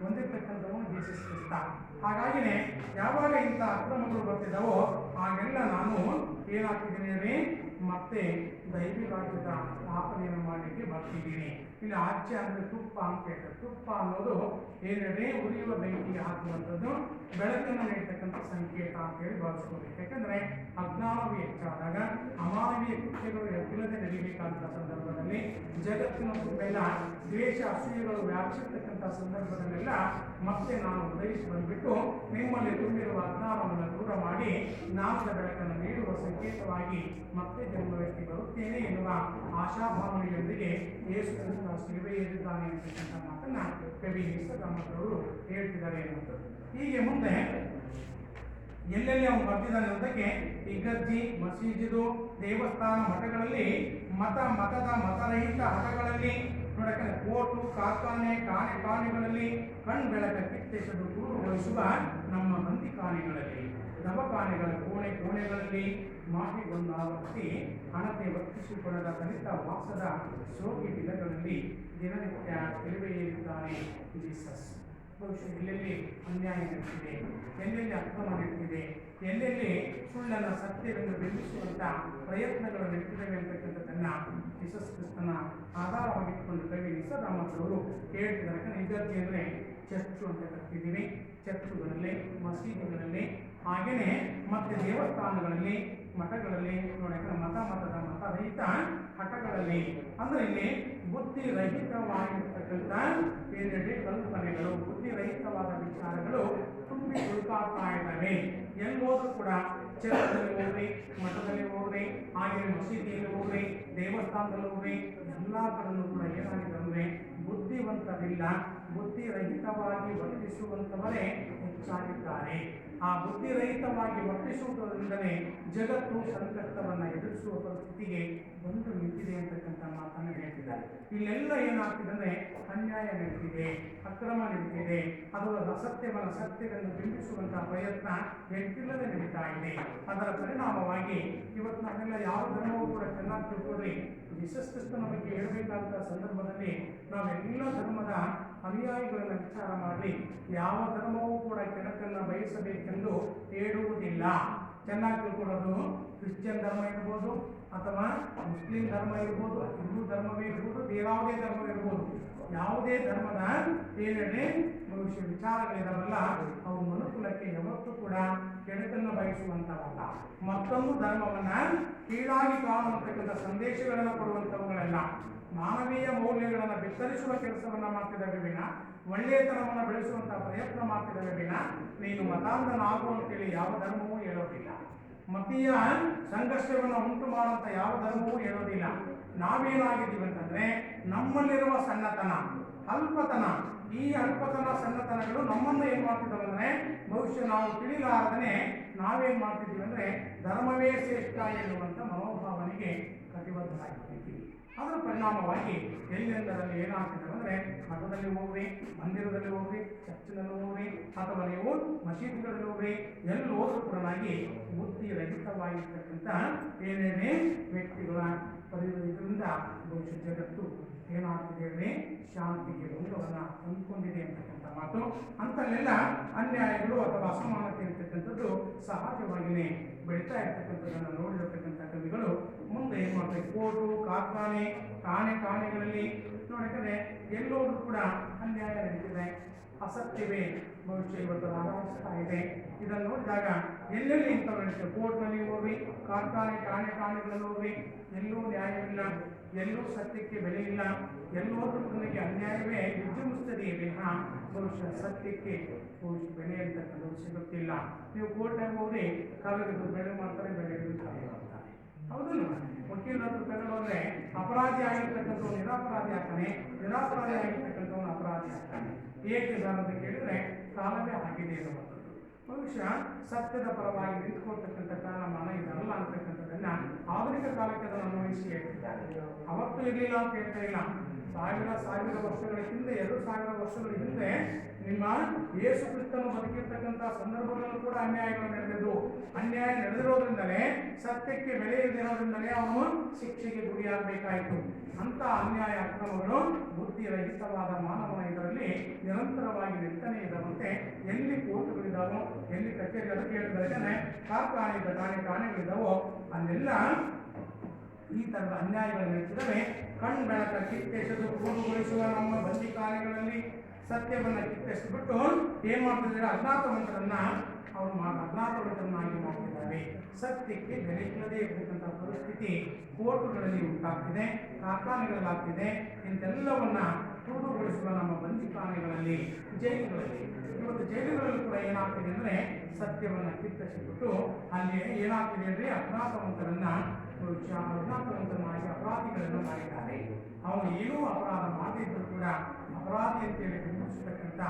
ಹೊಂದಿರತಕ್ಕಂಥವನು ಜೀಸಸ್ ಕ್ರಿಸ್ತ. ಹಾಗಾಗಿನೇ ಯಾವಾಗ ಇಂಥ ಅಕ್ರಮಗಳು ಬರ್ತಿದ್ದಾವೋ ಆಗೆಲ್ಲ ನಾನು ಏನಾಗ್ತಿದ್ದೀನಿ, ಮತ್ತೆ ದೈವಿ ರಾಜ್ಯದ ಸ್ಥಾಪನೆಯನ್ನು ಮಾಡಲಿಕ್ಕೆ ಬರ್ತಿದ್ದೀನಿ. ಇಲ್ಲಿ ಆಜ್ಯ ಅಂದರೆ ತುಪ್ಪ ಅಂತ ಹೇಳ್ತಾರೆ. ತುಪ್ಪ ಅನ್ನೋದು ಏನೇಳಿ ಉರಿಯುವ ಬೆಂಕಿಗೆ ಹಾಕುವಂಥದ್ದು, ಬೆಳಕನ್ನು ನೀಡ್ತಕ್ಕಂಥ ಸಂಕೇತ ಅಂತೇಳಿ ಭಾವಿಸ್ಕೋಬೇಕು. ಯಾಕಂದರೆ ಅಜ್ಞಾನವು ಹೆಚ್ಚಾದಾಗ ಅಮಾನವೀಯ ಕೃತ್ಯಗಳು ಎತ್ತಿಲ್ಲದೆ ನಡೀಬೇಕಾದಂಥ ಸಂದರ್ಭದಲ್ಲಿ, ಜಗತ್ತಿನ ತುಂಬೆಲ್ಲ ದ್ವೇಷ ಅಸೂಯೆಗಳು ವ್ಯಾಪಿಸಿರ್ತಕ್ಕಂಥ ಸಂದರ್ಭದಲ್ಲೆಲ್ಲ ಮತ್ತೆ ನಾನು ಉದಯಿಸಿ ಬಂದುಬಿಟ್ಟು ನಿಮ್ಮಲ್ಲಿ ತುಂಬಿರುವ ಅಜ್ಞಾನವನ್ನು ದೂರ ಮಾಡಿ ಜ್ಞಾನದ ಬೆಳಕನ್ನು ನೀಡುವ ಸಂಕೇತವಾಗಿ ಮತ್ತೆ ಜನ್ಮವೆತ್ತಿ ಬರುತ್ತೇನೆ ಎನ್ನುವ ಆಶಾಭಾವನೆಯೊಂದಿಗೆ ಯೇಸು ಕ್ರಿಸ್ತ ಶಿಲುಬೆ ಏರಿದ್ದಾನೆ ಅಂತಕ್ಕಂಥ ಮಾತನ್ನು ಕವಿ ನಿಸರ್ಗಮ್ಮನವರು ಹೇಳ್ತಿದ್ದಾರೆ ಎನ್ನುವಂಥದ್ದು. ಹೀಗೆ ಮುಂದೆ ಎಲ್ಲೆಲ್ಲಿ ಅವನು ಬರ್ತಿದ್ದಾನೆ ಅನ್ನೋದಕ್ಕೆ ಇಗರ್ಜಿ, ಮಸೀಜಿದು, ದೇವಸ್ಥಾನ, ಮಠಗಳಲ್ಲಿ, ಮತರಹಿತ ಹಠಗಳಲ್ಲಿ, ನೋಡಕ್ಕೆ ಕೋಟು, ಕಾರ್ಖಾನೆ, ಕಾಣೆಗಳಲ್ಲಿ, ಬೆಳಕ ಕಿತ್ತೆಸಲು ದೂರುಗೊಳಿಸುವ ನಮ್ಮ ಬಂದಿಖಾನೆಗಳಲ್ಲಿ, ದವಖಾನೆಗಳ ಕೋಣೆಗಳಲ್ಲಿ ಮಾಹಿಗೊಂದಾವರ್ತಿ ಹಣತೆ ವರ್ತಿಸಿಕೊಳ್ಳದ ದಲಿತ ವಾಸದ ಸೋಗಿ ಗಿಡಗಳಲ್ಲಿ ದಿನನಿತ್ಯ ತಿಳಿವೆಯೇರಿದ್ದಾನೆ ಜೀಸಸ್. ಬಹುಶಃ ಎಲ್ಲೆಲ್ಲಿ ಅನ್ಯಾಯ ನಡೀತಿದೆ, ಎಲ್ಲೆಲ್ಲಿ ಅಕ್ರಮ ನಡೀತಿದೆ, ಎಲ್ಲೆಲ್ಲಿ ಸುಳ್ಳನ್ನು ಸತ್ಯವೆಂದು ಬಿಂಬಿಸುವಂಥ ಪ್ರಯತ್ನಗಳು ನಡೀತಿದ್ದಾವೆ ಅಂತಕ್ಕಂಥದ್ದನ್ನು ಜೀಸಸ್ ಕ್ರಿಸ್ತನ ಆಧಾರವಾಗಿಟ್ಟುಕೊಂಡು ಕವಿ ನಿಸರ್ಗಮ್ಮನವರು ಹೇಳ್ತಿದ್ದಾರೆ. ಇಗರ್ಜಿ ಅಂದರೆ ಚರ್ಚು ಅಂತ ಕರಿತಿದ್ದೀವಿ. ಚರ್ಚುಗಳಲ್ಲಿ, ಮಸೀದಿಗಳಲ್ಲಿ, ಹಾಗೆಯೇ ಮತ್ತು ದೇವಸ್ಥಾನಗಳಲ್ಲಿ, ಮಠಗಳಲ್ಲಿ, ನೋಡಕ್ಕೆ ಮತರಹಿತ ಹಠಗಳಲ್ಲಿ, ಅಂದರೆ ಇಲ್ಲಿ ಬುದ್ಧಿರಹಿತವಾಗಿರ್ತಕ್ಕಂಥ ಏನೇಳಿ ಕಲ್ಪನೆಗಳು, ಬುದ್ಧಿರಹಿತವಾದ ವಿಚಾರಗಳು ತುಂಬಿ ಹುಡುಕಾಡ್ತಾ ಇದ್ದಾವೆ. ಎಲ್ಲೋದ್ರೂ ಕೂಡ ಚರ್ಚಲ್ಲಿ ಹೋಗ್ರಿ, ಮಠದಲ್ಲಿ ಹೋಗ್ರಿ, ಹಾಗೆ ಮಸೀದಿಯಲ್ಲಿ ಹೋಗ್ರಿ, ದೇವಸ್ಥಾನದಲ್ಲಿ ಹೋಗ್ರಿ, ಎಲ್ಲ ಕಡೆಯೂ ಕೂಡ ಏನಾಗಿದೆ ಅಂದರೆ ಬುದ್ಧಿವಂತರಿಲ್ಲ, ಬುದ್ಧಿರಹಿತವಾಗಿ ವರ್ತಿಸುವಂಥವರೇ ಹೆಚ್ಚಾಗಿದ್ದಾರೆ. ಆ ಬುದ್ಧಿರಹಿತವಾಗಿ ವರ್ತಿಸುವುದರಿಂದಲೇ ಜಗತ್ತು ಸಂಕಷ್ಟವನ್ನು ಎದುರಿಸುವ ಪರಿಸ್ಥಿತಿಗೆ ಬಂದು ನಿಂತಿದೆ ಅಂತಕ್ಕಂಥ ಮಾತನ್ನು ಹೇಳ್ತಿದ್ದಾರೆ. ಇಲ್ಲೆಲ್ಲ ಏನಾಗ್ತಿದೆ ಅಂದರೆ ಅನ್ಯಾಯ ನಡೀತಿದೆ, ಅಕ್ರಮ ನಡೀತಿದೆ, ಅದು ಅಸತ್ಯವನ್ನು ಸತ್ಯವನ್ನು ಬಿಂಬಿಸುವಂಥ ಪ್ರಯತ್ನ ಎತ್ತಿಲ್ಲದೆ ನಡೀತಾ ಇದೆ. ಅದರ ಪರಿಣಾಮವಾಗಿ ಇವತ್ತು ನಾವೆಲ್ಲ ಯಾವ ಧರ್ಮವೂ ಕೂಡ ಚೆನ್ನಾಗಿ ತಿಳ್ಕೊಳ್ರಿ. ಜೀಸಸ್ ಕ್ರಿಸ್ತನ ಬಗ್ಗೆ ಹೇಳಬೇಕಾದ ಸಂದರ್ಭದಲ್ಲಿ ನಾವೆಲ್ಲ ಧರ್ಮದ ಅನುಯಾಯಿಗಳನ್ನು ವಿಚಾರ ಮಾಡಿ ಯಾವ ಧರ್ಮವೂ ಕೂಡ ಕೆಳಕನ್ನು ಬಯಸಬೇಕೆಂದು ಹೇಳುವುದಿಲ್ಲ. ಚೆನ್ನಾಗಿ ತಿಳ್ಕೊಳ್ಳೋದು ಕ್ರಿಶ್ಚಿಯನ್ ಧರ್ಮ ಇರ್ಬೋದು, ಅಥವಾ ಮುಸ್ಲಿಂ ಧರ್ಮ ಇರ್ಬೋದು, ಹಿಂದೂ ಧರ್ಮವೇ ಇರ್ಬೋದು, ಬೇರಾವುದೇ ಧರ್ಮ ಇರ್ಬೋದು, ಯಾವುದೇ ಧರ್ಮದ ಏನೇಳಿ ಭವಿಷ್ಯ ವಿಚಾರಗಳಿದಾವಲ್ಲ ಅವು ಮನುಕುಲಕ್ಕೆ ಯಾವತ್ತೂ ಕೂಡ ಕೆಡುಕನ್ನು ಬಯಸುವಂಥವಲ್ಲ. ಮತ್ತೊಂದು ಧರ್ಮವನ್ನು ಕೀಳಾಗಿ ಕಾಣುವಂತಕ್ಕಂಥ ಸಂದೇಶಗಳನ್ನು ಕೊಡುವಂಥವುಗಳೆಲ್ಲ ಮಾನವೀಯ ಮೌಲ್ಯಗಳನ್ನು ಬಿತ್ತರಿಸುವ ಕೆಲಸವನ್ನು ಮಾಡ್ತಿದ್ದಾವೆ ವಿನ, ಒಳ್ಳೆಯತನವನ್ನು ಬೆಳೆಸುವಂಥ ಪ್ರಯತ್ನ ಮಾಡ್ತಿದ್ದಾವೆ ವಿನ, ನೀನು ಮತಾಂಧನಾಗು ಅಂತೇಳಿ ಯಾವ ಧರ್ಮವೂ ಹೇಳೋದಿಲ್ಲ. ಮತೀಯ ಸಂಘರ್ಷವನ್ನು ಉಂಟು ಮಾಡುವಂಥ ಯಾವ ಧರ್ಮವೂ ಹೇಳೋದಿಲ್ಲ. ನಾವೇನಾಗಿದ್ದೀವಿ ಅಂತಂದರೆ ನಮ್ಮಲ್ಲಿರುವ ಸಣ್ಣತನ, ಅಲ್ಪತನ, ಈ ಅಲ್ಪತನ ಸಣ್ಣತನಗಳು ನಮ್ಮನ್ನು ಏನು ಮಾಡ್ತಿದ್ದಾವೆ ಅಂದರೆ ಬಹುಶಃ ನಾವು ತಿಳಿಲಾರದೇ ನಾವೇನು ಮಾಡ್ತಿದ್ದೀವಿ ಅಂದರೆ ಧರ್ಮವೇ ಶ್ರೇಷ್ಠ ಎನ್ನುವಂಥ ಮನೋಭಾವನೆಗೆ ಕಟಿಬದ್ಧರಾಗಿರ್ತೀವಿ. ಅದರ ಪರಿಣಾಮವಾಗಿ ಎಲ್ಲೆಂದರಲ್ಲಿ ಏನಾಗ್ತದೆ ಅಂದರೆ ಮಠದಲ್ಲಿ ಹೋಗ್ರಿ, ಮಂದಿರದಲ್ಲಿ ಹೋಗ್ರಿ, ಚರ್ಚಿನಲ್ಲಿ ಹೋಗ್ರಿ, ಅಥವಾ ನೀವು ಮಸೀದಿಗಳಲ್ಲಿ ಹೋಗ್ರಿ, ಎಲ್ಲಿ ಹೋದ್ರೂ ಕೂಡ ಬುದ್ಧಿ ರಹಿತವಾಗಿರ್ತಕ್ಕಂಥ ಏನೇನೇ ವ್ಯಕ್ತಿಗಳ ಇದರಿಂದ ಭವಿಷ್ಯ ಜಗತ್ತು ಏನಾಗ್ತಿದೆ ಅಂದರೆ ಶಾಂತಿಗೆ ಭಂಗವನ್ನು ತಂದುಕೊಂಡಿದೆ ಅಂತಕ್ಕಂಥ ಮಾತು. ಅಂತಲ್ಲೆಲ್ಲ ಅನ್ಯಾಯಗಳು ಅಥವಾ ಅಸಮಾನತೆ ಇರ್ತಕ್ಕಂಥದ್ದು ಸಹಜವಾಗಿಯೇ ಬೆಳೀತಾ ಇರ್ತಕ್ಕಂಥದ್ದನ್ನು ನೋಡಿರತಕ್ಕಂಥ ಕವಿಗಳು ಮುಂದೆ ಏನು ಮಾಡ್ತಾರೆ, ಕೋರ್ಟು, ಕಾರ್ಖಾನೆ, ಠಾಣೆಗಳಲ್ಲಿ ನೋಡಿದರೆ ಎಲ್ಲೋದ್ರೂ ಕೂಡ ಅನ್ಯಾಯ ನಡೀತಿದೆ, ಅಸತ್ಯವೇ ಭವಿಷ್ಯ ಇವತ್ತು ಆರಂಭಿಸ್ತಾ ಇದೆ. ಇದನ್ನು ನೋಡಿದಾಗ ಎಲ್ಲೆಲ್ಲಿ ಇಂಥವು ನಡೀತದೆ, ಕೋರ್ಟ್ನಲ್ಲಿ ಹೋಗ್ರಿ, ಕಾರ್ಖಾನೆ, ಠಾಣೆಗಳಲ್ಲಿ ಹೋಗ್ರಿ, ಎಲ್ಲೂ ನ್ಯಾಯವಿಲ್ಲ, ಎಲ್ಲೂ ಸತ್ಯಕ್ಕೆ ಬೆಲೆ ಇಲ್ಲ, ಎಲ್ಲೋದ್ರೂ ನನಗೆ ಅನ್ಯಾಯವೇ ವಿಜೃಂಭಿಸ್ತದೆಯೇ ವಿನಃ ಭವಿಷ್ಯ ಸತ್ಯಕ್ಕೆ ಭವಿಷ್ಯ ಬೆಲೆ ಅಂತಕ್ಕಂಥದ್ದು ಸಿಗುತ್ತಿಲ್ಲ. ನೀವು ಕೋರ್ಟ್ನಾಗ ಹೋಗ್ರಿ, ಕಾಲದ್ದು ಬೆಳೆ ಮಾಡ್ತಾರೆ, ಬೆಲೆ ಕಾಲ ಮಾಡ್ತಾರೆ, ಹೌದಲ್ಲ? ವಕೀಲರು ತಗೊಂಡೋದ್ರೆ ಅಪರಾಧಿ ಆಗಿರ್ತಕ್ಕಂಥವ್ನು ನಿರಪರಾಧಿ ಆಗ್ತಾನೆ, ನಿರಪರಾಧಿ ಆಗಿರ್ತಕ್ಕಂಥವ್ನು ಅಪರಾಧಿ ಆಗ್ತಾನೆ. ಏಕೆ ಸರ್ ಅಂತ ಕೇಳಿದ್ರೆ ಕಾಲವೇ ಆಗಿದೆ ಅನ್ನುವಂಥದ್ದು. ಭವಿಷ್ಯ ಸತ್ಯದ ಪರವಾಗಿ ನಿಂತ್ಕೊಳ್ತಕ್ಕಂಥ ಕಾಲಮಾನ ಇದಲ್ಲ ಅಂತಕ್ಕಂಥದ್ದನ್ನ ಆಧುನಿಕ ಕಾಲಕ್ಕೆ ಅದನ್ನು ಅನ್ವಯಿಸಿ ಹೇಳ್ತಿದ್ದಾರೆ. ಅವತ್ತು ಇರಲಿಲ್ಲ ಅಂತ ಹೇಳ್ತಾ ಇಲ್ಲ. ಸಾವಿರ ವರ್ಷಗಳ ಹಿಂದೆ, 2000 ವರ್ಷಗಳ ಹಿಂದೆ ನಿಮ್ಮ ಯೇಸು ಕ್ರಿಸ್ತನು ಬದುಕಿರ್ತಕ್ಕಂಥ ಸಂದರ್ಭದಲ್ಲೂ ಕೂಡ ಅನ್ಯಾಯಗಳು ನಡೆದಿದ್ದು. ಅನ್ಯಾಯ ನಡೆದಿರೋದ್ರಿಂದಲೇ, ಸತ್ಯಕ್ಕೆ ಬೆಲೆ ಇಲ್ಲದಿರೋದ್ರಿಂದಲೇ ಅವನು ಶಿಕ್ಷೆಗೆ ಗುರಿಯಾಗಬೇಕಾಯಿತು. ಅಂಥ ಅನ್ಯಾಯ ಅಕ್ರಮಗಳು ಬುದ್ಧಿರಹಿತವಾದ ಮಾನವನ ಇದರಲ್ಲಿ ನಿರಂತರವಾಗಿ ನಡೀತಾನೆ ಇದ್ದಾವಂತೆ. ಎಲ್ಲಿ ಕೋರ್ಟುಗಳಿದ್ದಾವೋ, ಎಲ್ಲಿ ಕಚೇರಿ, ಅದಕ್ಕೆ ಹೇಳಿದರೆ ಠಾಣೆಗಳಿದ್ದಾವೋ ಅಲ್ಲೆಲ್ಲ ಈ ಥರದ ಅನ್ಯಾಯಗಳು ನಡೀತಿದ್ದಾವೆ. ಬೆಳಕ ಕಿತ್ತೆಸೆದು ಕೂಡುಗೊಳಿಸುವ ನಮ್ಮ ಬಂದಿಖಾನೆಗಳಲ್ಲಿ ಸತ್ಯವನ್ನು ಕಿತ್ತೆಸಿಬಿಟ್ಟು ಏನು ಮಾಡ್ತಿದ್ದಾರೆ, ಅಜ್ಞಾತವಂತರನ್ನ ಅಜ್ಞಾತವಂತರನ್ನಾಗಿ ಮಾಡ್ತಿದ್ದಾರೆ. ಸತ್ಯಕ್ಕೆ ಬೆಲೆ ಇಲ್ಲದೆ ಇರತಕ್ಕಂಥ ಪರಿಸ್ಥಿತಿ ಕೋರ್ಟುಗಳಲ್ಲಿ ಉಂಟಾಗ್ತಿದೆ, ಕಾರ್ಖಾನೆಗಳಲ್ಲಾಗ್ತಿದೆ. ಇಂಥೆಲ್ಲವನ್ನ ಕೂಡುಗೊಳಿಸುವ ನಮ್ಮ ಬಂದಿಖಾನೆಗಳಲ್ಲಿ, ಜೈಲುಗಳಲ್ಲಿ, ಇವತ್ತು ಜೈಲುಗಳಲ್ಲಿ ಕೂಡ ಏನಾಗ್ತಿದೆ ಅಂದರೆ ಸತ್ಯವನ್ನು ಕಿತ್ತೆಸಿಬಿಟ್ಟು ಅಲ್ಲಿ ಏನಾಗ್ತಿದೆ ಅಂದರೆ ಅಜ್ಞಾತವಂತರನ್ನಾಗಿ ಅಪರಾಧಿಗಳನ್ನು ಮಾಡಿದ್ದಾರೆ. ಅವನು ಏನೂ ಅಪರಾಧ ಮಾಡದಿದ್ದರೂ ಕೂಡ ಅಪರಾಧಿ ಅಂತೇಳಿ ಬಿಂಬಿಸತಕ್ಕಂಥ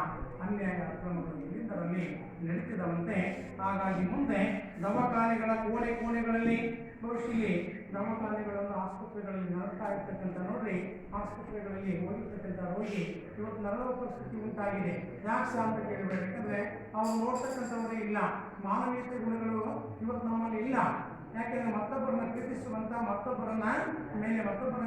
ಅನ್ಯಾಯ ಅಕ್ರಮಗಳು ಇಲ್ಲಿಂದರಲ್ಲಿ ನಡೀತಿದವಂತೆ. ಹಾಗಾಗಿ ಮುಂದೆ ದವಾಖಾನೆಗಳ ಕೋಣೆಗಳಲ್ಲಿ ಭವಿಷ್ಯಲ್ಲಿ ದವಾಖಾನೆಗಳನ್ನು, ಆಸ್ಪತ್ರೆಗಳಲ್ಲಿ ನರಳ್ತಾ ಇರ್ತಕ್ಕಂಥ ನೋಡ್ರಿ, ಆಸ್ಪತ್ರೆಗಳಲ್ಲಿ ಹೋಗಿರ್ತಕ್ಕಂಥ ರೋಗಿ ಇವತ್ತು ನರಳುವ ಪರಿಸ್ಥಿತಿ ಉಂಟಾಗಿದೆ. ಯಾಕೆ ಅಂತ ಕೇಳಿದ್ರೆ, ಯಾಕಂದರೆ ಅವ್ರು ನೋಡ್ತಕ್ಕಂಥವರೇ ಇಲ್ಲ. ಮಾನವೀಯತೆ ಗುಣಗಳು ಇವತ್ತು ನಮ್ಮಲ್ಲಿ ಇಲ್ಲ. ಯಾಕೆಂದರೆ ಮತ್ತೊಬ್ಬರನ್ನ ಪ್ರೀತಿಸುವಂಥ, ಮತ್ತೊಬ್ಬರ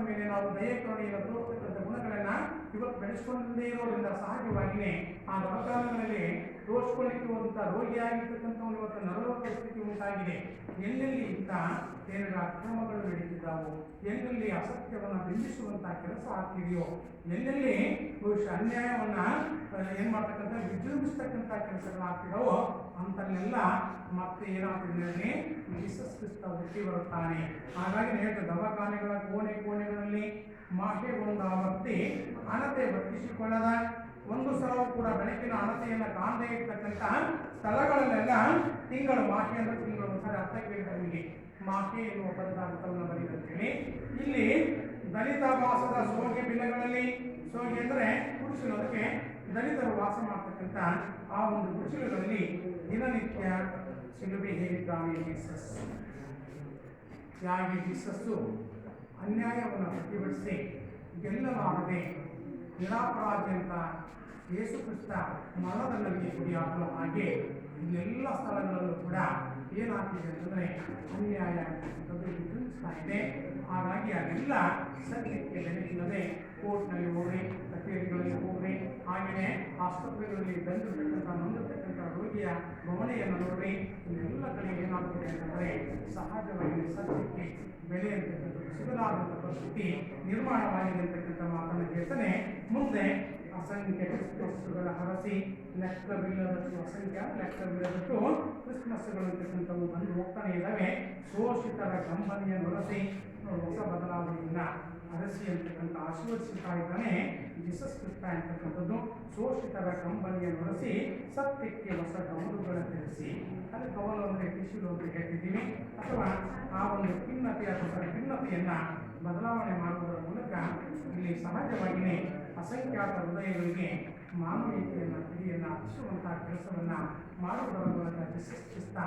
ಮೇಲೆ ನಾವು ದಯೆ ಕರುಣೆಯನ್ನು ತೋರ್ತಕ್ಕಂಥ ಗುಣಗಳನ್ನು ಇವತ್ತು ಬೆಳೆಸ್ಕೊಂಡೇ ಇರೋದ್ರಿಂದ ಸಹಜವಾಗಿಯೇ ಆ ದವಾಖಾನೆಗಳಲ್ಲಿ ತೋರಿಸ್ಕೊಳ್ಳಿಕ್ಕೆ ಹೋದಂಥ ರೋಗಿಯಾಗಿರ್ತಕ್ಕಂಥವ್ರು ಇವತ್ತು ನರಳುವ ಪರಿಸ್ಥಿತಿ ಉಂಟಾಗಿದೆ. ಎಲ್ಲೆಲ್ಲಿ ಇಂಥ ಅಕ್ರಮಗಳು ನಡೀತಿದ್ದಾವೋ, ಎಲ್ಲೆಲ್ಲಿ ಅಸತ್ಯವನ್ನು ಬಿಂಬಿಸುವಂಥ ಕೆಲಸ ಆಗ್ತಿದೆಯೋ, ಎಲ್ಲೆಲ್ಲಿ ಭವಿಷ್ಯ ಅನ್ಯಾಯವನ್ನು ಏನು ಮಾಡ್ತಕ್ಕಂಥ ವಿಜೃಂಭಿಸ್ತಕ್ಕಂಥ ಕೆಲಸಗಳಾಗ್ತಿದಾವೋ ಅಂತಲ್ಲೆಲ್ಲ ಮತ್ತೆ ಏನಾಗ್ತಿದೆ, ಜೀಸಸ್ ಕ್ರಿಸ್ತ ಹುಟ್ಟಿ ಬರುತ್ತಾನೆ. ಹಾಗಾಗಿ ಹೇಳ್ತಾರೆ, ದವಾಖಾನೆಗಳ ಕೋಣೆಗಳಲ್ಲಿ ಮಾಹೆಗೊಂಡ ಭಕ್ತಿ ಅಣತೆ ವರ್ತಿಸಿಕೊಳ್ಳದ, ಒಂದು ಸಲವೂ ಕೂಡ ಬೆಳಕಿನ ಅಣತೆಯನ್ನು ಕಾಣದೇ ಇರ್ತಕ್ಕಂಥ ಸ್ಥಳಗಳಲ್ಲೆಲ್ಲ ತಿಂಗಳು, ಮಾಹೆ ಅಂದರೆ ತಿಂಗಳು ಒಂದ್ಸರಿ ಅರ್ಥ ಕೇಳಿದ್ರೆ ನಿಮಗೆ ಮಾಹೆ ಎನ್ನುವ ಪದದ ಅರ್ಥವನ್ನು ಬರೀತೇಳಿ. ಇಲ್ಲಿ ದಲಿತ ವಾಸದ ಸೋಗೆ ಬಿಲಗಳಲ್ಲಿ, ಸೋಗೆ ಅಂದರೆ ಗುಡಿಸಲು, ಅದಕ್ಕೆ ದಲಿತರು ವಾಸ ಮಾಡ್ತಕ್ಕಂಥ ಆ ಒಂದು ಗುಡಿಸಲುಗಳಲ್ಲಿ ದಿನನಿತ್ಯ ಶಿಲುಬೆ ಹೇಳಿದ್ದಾನೆ ಜೀಸಸ್. ಯಾಗಿ ಜೀಸಸ್ಸು ಅನ್ಯಾಯವನ್ನು ಪ್ರತಿಭಟಿಸಿ ಗೆಲ್ಲಲಾರದೆ ನಿರಾಪರಾಧಿ ಅಂತ ಯೇಸು ಕ್ರಿಸ್ತ ಮರಣದಲ್ಲಿ ಗುರಿಯಾಗುವ ಹಾಗೆ ಇಲ್ಲೆಲ್ಲ ಸ್ಥಳಗಳಲ್ಲೂ ಕೂಡ ಏನಾಗ್ತಿದೆ ಅಂತಂದರೆ ಅನ್ಯಾಯ ಅಂತಕ್ಕಂಥದ್ದು ವಿಜೃಂಭಿಸ್ತಾ ಇದೆ. ಹಾಗಾಗಿ ಅದೆಲ್ಲ ಸತ್ಯಕ್ಕೆ ಬೆಲೆ ಇಲ್ಲದೆ ಕೋರ್ಟ್ನಲ್ಲಿ ಹೋಗ್ರಿ, ಕಚೇರಿಗಳಲ್ಲಿ ಹೋಗ್ರಿ, ಹಾಗೆಯೇ ಆಸ್ಪತ್ರೆಗಳಲ್ಲಿ ಬಂದಿರತಕ್ಕಂಥ ನೊಂದಿರ್ತಕ್ಕಂಥ ರೋಗಿಯ ಭವನೆಯನ್ನು ನೋಡ್ರಿ, ಇಲ್ಲೆಲ್ಲ ಕಡೆ ಏನಾಗ್ತಿದೆ ಅಂತಂದರೆ ಸಹಜವಾಗಿ ಸತ್ಯಕ್ಕೆ ಬೆಲೆ ಅಂತಕ್ಕಂಥದ್ದು ಸಿಗಲಾದಂಥ ಪರಿಸ್ಥಿತಿ ನಿರ್ಮಾಣವಾಗಿದೆ ಅಂತಕ್ಕಂಥ ಮಾತನ್ನು ಹೇಳ್ತಾನೆ. ಮುಂದೆ ಅಸಂಖ್ಯ ಕ್ರಿಸ್ಮಸ್ಸುಗಳ ಹರಸಿ ಲೆಕ್ಕವಿಲ್ಲದಷ್ಟು, ಲೆಕ್ಕವಿಲ್ಲದಷ್ಟು ಕ್ರಿಸ್ಮಸ್ಸುಗಳು ಅಂತಕ್ಕಂಥವು ಬಂದು ಹೋಗ್ತಾನೆ ಇದ್ದಾವೆ. ಶೋಷಿತರ ಕಂಬನಿಯ ನೊರಸಿ, ಹೊಸ ಬದಲಾವಣೆಯಿಂದ ಅರಸಿ ಅಂತಕ್ಕಂಥ ಆಶೀರ್ವದಿಸ್ತಾ ಇದ್ದಾನೆ ಜೀಸಸ್ ಕ್ರಿಸ್ತ ಅಂತಕ್ಕಂಥದ್ದು. ಶೋಷಿತರ ಕಂಬನಿಯ ನೊರಸಿ ಸತ್ಯಕ್ಕೆ ಹೊಸ ಕವಲುಗಳ ತಿಳಿಸಿ, ಅದು ಕವಲು ಅಂದರೆ ಟಿಶ್ಯೂ ಅಂತ ಹೇಳ್ತಿದ್ದೀವಿ, ಅಥವಾ ಆ ಒಂದು ಖಿನ್ನತೆ ಅಥವಾ ಖಿನ್ನತೆಯನ್ನು ಬದಲಾವಣೆ ಮಾಡುವುದರ ಮೂಲಕ ಇಲ್ಲಿ ಸಹಜವಾಗಿಯೇ ಅಸಂಖ್ಯಾತ ಹೃದಯಗಳಿಗೆ ಮಾನವೀಯತೆಯನ್ನು, ಪಿಡಿಯನ್ನು ಹಚ್ಚಿಸುವಂತಹ ಕೆಲಸವನ್ನು ಮಾಡುವುದರ ಮೂಲಕ ಜೀಸಸ್ ಕ್ರಿಸ್ತ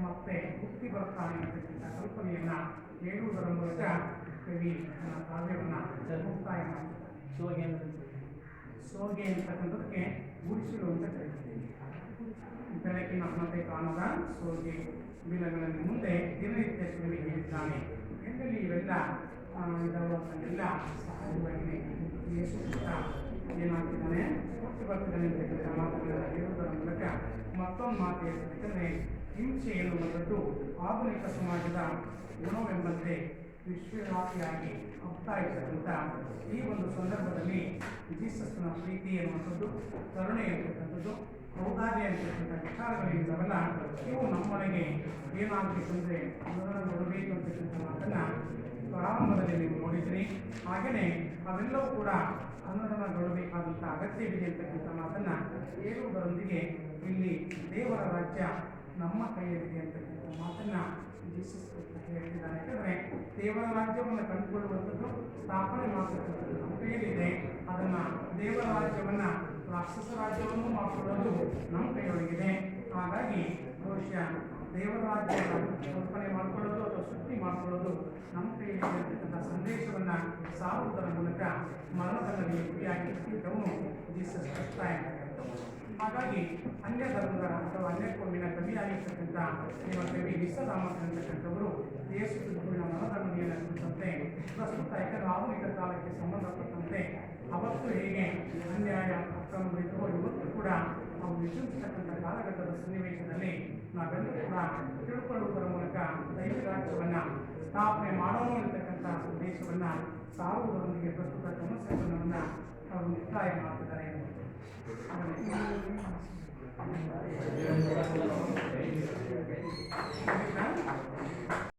ಮತ್ತೆ ಮುಕ್ತಿ ಬರ್ತಾನೆ ಅಂತಕ್ಕಂಥ ಕಲ್ಪನೆಯನ್ನು ಹೇಳುವುದರ ಮೂಲಕ ಕವಿ ತನ್ನ ಕಾವ್ಯವನ್ನು ಮುಕ್ತಾಯ ಮಾಡ್ತಾರೆ. ಸೋಗೆ ಅಂತಕ್ಕಂಥದಕ್ಕೆ ಗುಡಿಸಲು ಅಂತ ಕರೀತೀವಿ. ಬೆಳಕಿನ ಮತೆ ಕಾಣದ ಸೋಗೆ ಬಿಲಗಳಲ್ಲಿ ಮುಂದೆ ದಿನನಿತ್ಯ ಸುಳಿವಿ ಹೇಳಿದ್ದಾನೆ ಎಂದಲ್ಲಿ ಇವೆಲ್ಲ ಇದಾವೆಲ್ಲ ಸಹಜವಾಗಿದೆ. ಯೇಸು ಕ್ರಿಸ್ತ ಏನಾಗ್ತಿದ್ದಾನೆ ಹುಟ್ಟಿ ಬರ್ತಿದ್ದಾನೆ ಅಂತಕ್ಕಂಥ ಮಾತುಗಳನ್ನು ಹೇಳುವುದರ ಮೂಲಕ ಮತ್ತೊಂದು ಮಾತು ಹೇಳ್ಬೇಕಂದ್ರೆ ಹಿಂಸೆ ಎನ್ನುವಂಥದ್ದು ಆಧುನಿಕ ಸಮಾಜದ ಗುಣವೆಂಬಂತೆ ವಿಶ್ವವ್ಯಾಪಿಯಾಗಿ ಹೋಗ್ತಾ ಇರ್ತಕ್ಕಂಥ ಈ ಒಂದು ಸಂದರ್ಭದಲ್ಲಿ ಜೀಸಸ್ನ ಪ್ರೀತಿ ಎನ್ನುವಂಥದ್ದು, ಕರುಣೆ ಅಂತಕ್ಕಂಥದ್ದು, ಔದಾರ್ಯ ಅಂತಕ್ಕಂಥ ವಿಚಾರಗಳಿಂದವೆಲ್ಲ ಇವು ನಮ್ಮೊಳಗೆ ಏನಾಗಬೇಕಂದ್ರೆ ನೋಡಬೇಕು ಅಂತಕ್ಕಂಥ ಮಾತನ್ನು ಪ್ರಾರಂಭದಲ್ಲಿ ನೀವು ನೋಡಿದ್ರಿ. ಹಾಗೆಯೇ ಅವೆಲ್ಲವೂ ಕೂಡ ಅನುರಣನಗೊಳ್ಳಬೇಕಾದಂಥ ಅಗತ್ಯವಿದೆ ಅಂತಕ್ಕಂಥ ಮಾತನ್ನು ಹೇಳುವುದರೊಂದಿಗೆ ಇಲ್ಲಿ ದೇವರ ರಾಜ್ಯ ನಮ್ಮ ಕೈಯಲ್ಲಿದೆ ಅಂತಕ್ಕಂಥ ಮಾತನ್ನು ಜೀಸಸ್ ಹೇಳ್ತಿದ್ದಾನೆ. ಯಾಕಂದರೆ ದೇವರ ರಾಜ್ಯವನ್ನು ಕಂಡುಕೊಳ್ಳುವಂಥದ್ದು, ಸ್ಥಾಪನೆ ಮಾಡತಕ್ಕಂಥದ್ದು ನಮ್ಮ ಕೈಯಲ್ಲಿದೆ. ಅದನ್ನು ದೇವರ ರಾಜ್ಯವನ್ನು ರಾಕ್ಷಸ ರಾಜ್ಯವನ್ನು ಮಾಡಿಕೊಳ್ಳೋದು ನಮ್ಮ ಕೈಯೊಳಗಿದೆ. ಹಾಗಾಗಿ ಬಹುಶಃ ದೇವರ ರಾಜ್ಯವನ್ನು ಕಲ್ಪನೆ ಮಾಡಿಕೊಳ್ಳೋದು ಅಥವಾ ಸೃಷ್ಟಿ ಮಾಡಿಕೊಳ್ಳೋದು ನಮ್ಮ ಕೈಯಲ್ಲಿ ಇರತಕ್ಕಂಥ ಸಂದೇಶವನ್ನು ಸಾರುವುದರ ಮೂಲಕ ಮರಣದಲ್ಲಿ ಗುರಿಯಾಗಿ ಇಟ್ಟವನು ಜೀಸಸ್ ಕ್ರಿಸ್ತ ಅಂತಕ್ಕಂಥವು. ಹಾಗಾಗಿ ಅನ್ಯ ಧರ್ಮದ ಅಥವಾ ಅನ್ಯ ಕೊಂಬಿನ ಕವಿಯಾಗಿರ್ತಕ್ಕಂಥ ನಿಮ್ಮ ಕವಿ ವಿಶ್ವರಾಮನ್ ಅಂತಕ್ಕಂಥವರು ಯೇಸು ಕ್ರಿಸ್ತನ ಮರಣದಂಡನೆಯನ್ನು ಕುರಿತಂತೆ ಪ್ರಸ್ತುತ ಯಾಕಂದರೆ ಆಧುನಿಕ ಕಾಲಕ್ಕೆ ಸಂಬಂಧಪಟ್ಟಂತೆ ಅವತ್ತು ಹೇಗೆ ಅನ್ಯಾಯ ಅಕ್ರಮಗಳಿದ್ದವೋ ಇವತ್ತು ಕೂಡ ಅವು ವಿಶ್ವಿಸ್ತಕ್ಕಂಥ ಕಾಲಘಟ್ಟದ ಸನ್ನಿವೇಶದಲ್ಲಿ ನಾವೆಲ್ಲರೂ ಕೂಡ ತಿಳ್ಕೊಳ್ಳುವುದರ ಮೂಲಕ ದೈವ ರಾಜ್ಯವನ್ನು ಸ್ಥಾಪನೆ ಮಾಡೋಣ ಅಂತಕ್ಕಂಥ ಸಂದೇಶವನ್ನು ಸಾರುವುದರೊಂದಿಗೆ ಪ್ರಸ್ತುತ ಸಮಸ್ಯೆಗಳನ್ನು ಅವರು ಮುಕ್ತಾಯ ಮಾಡ್ತಿದ್ದಾರೆ.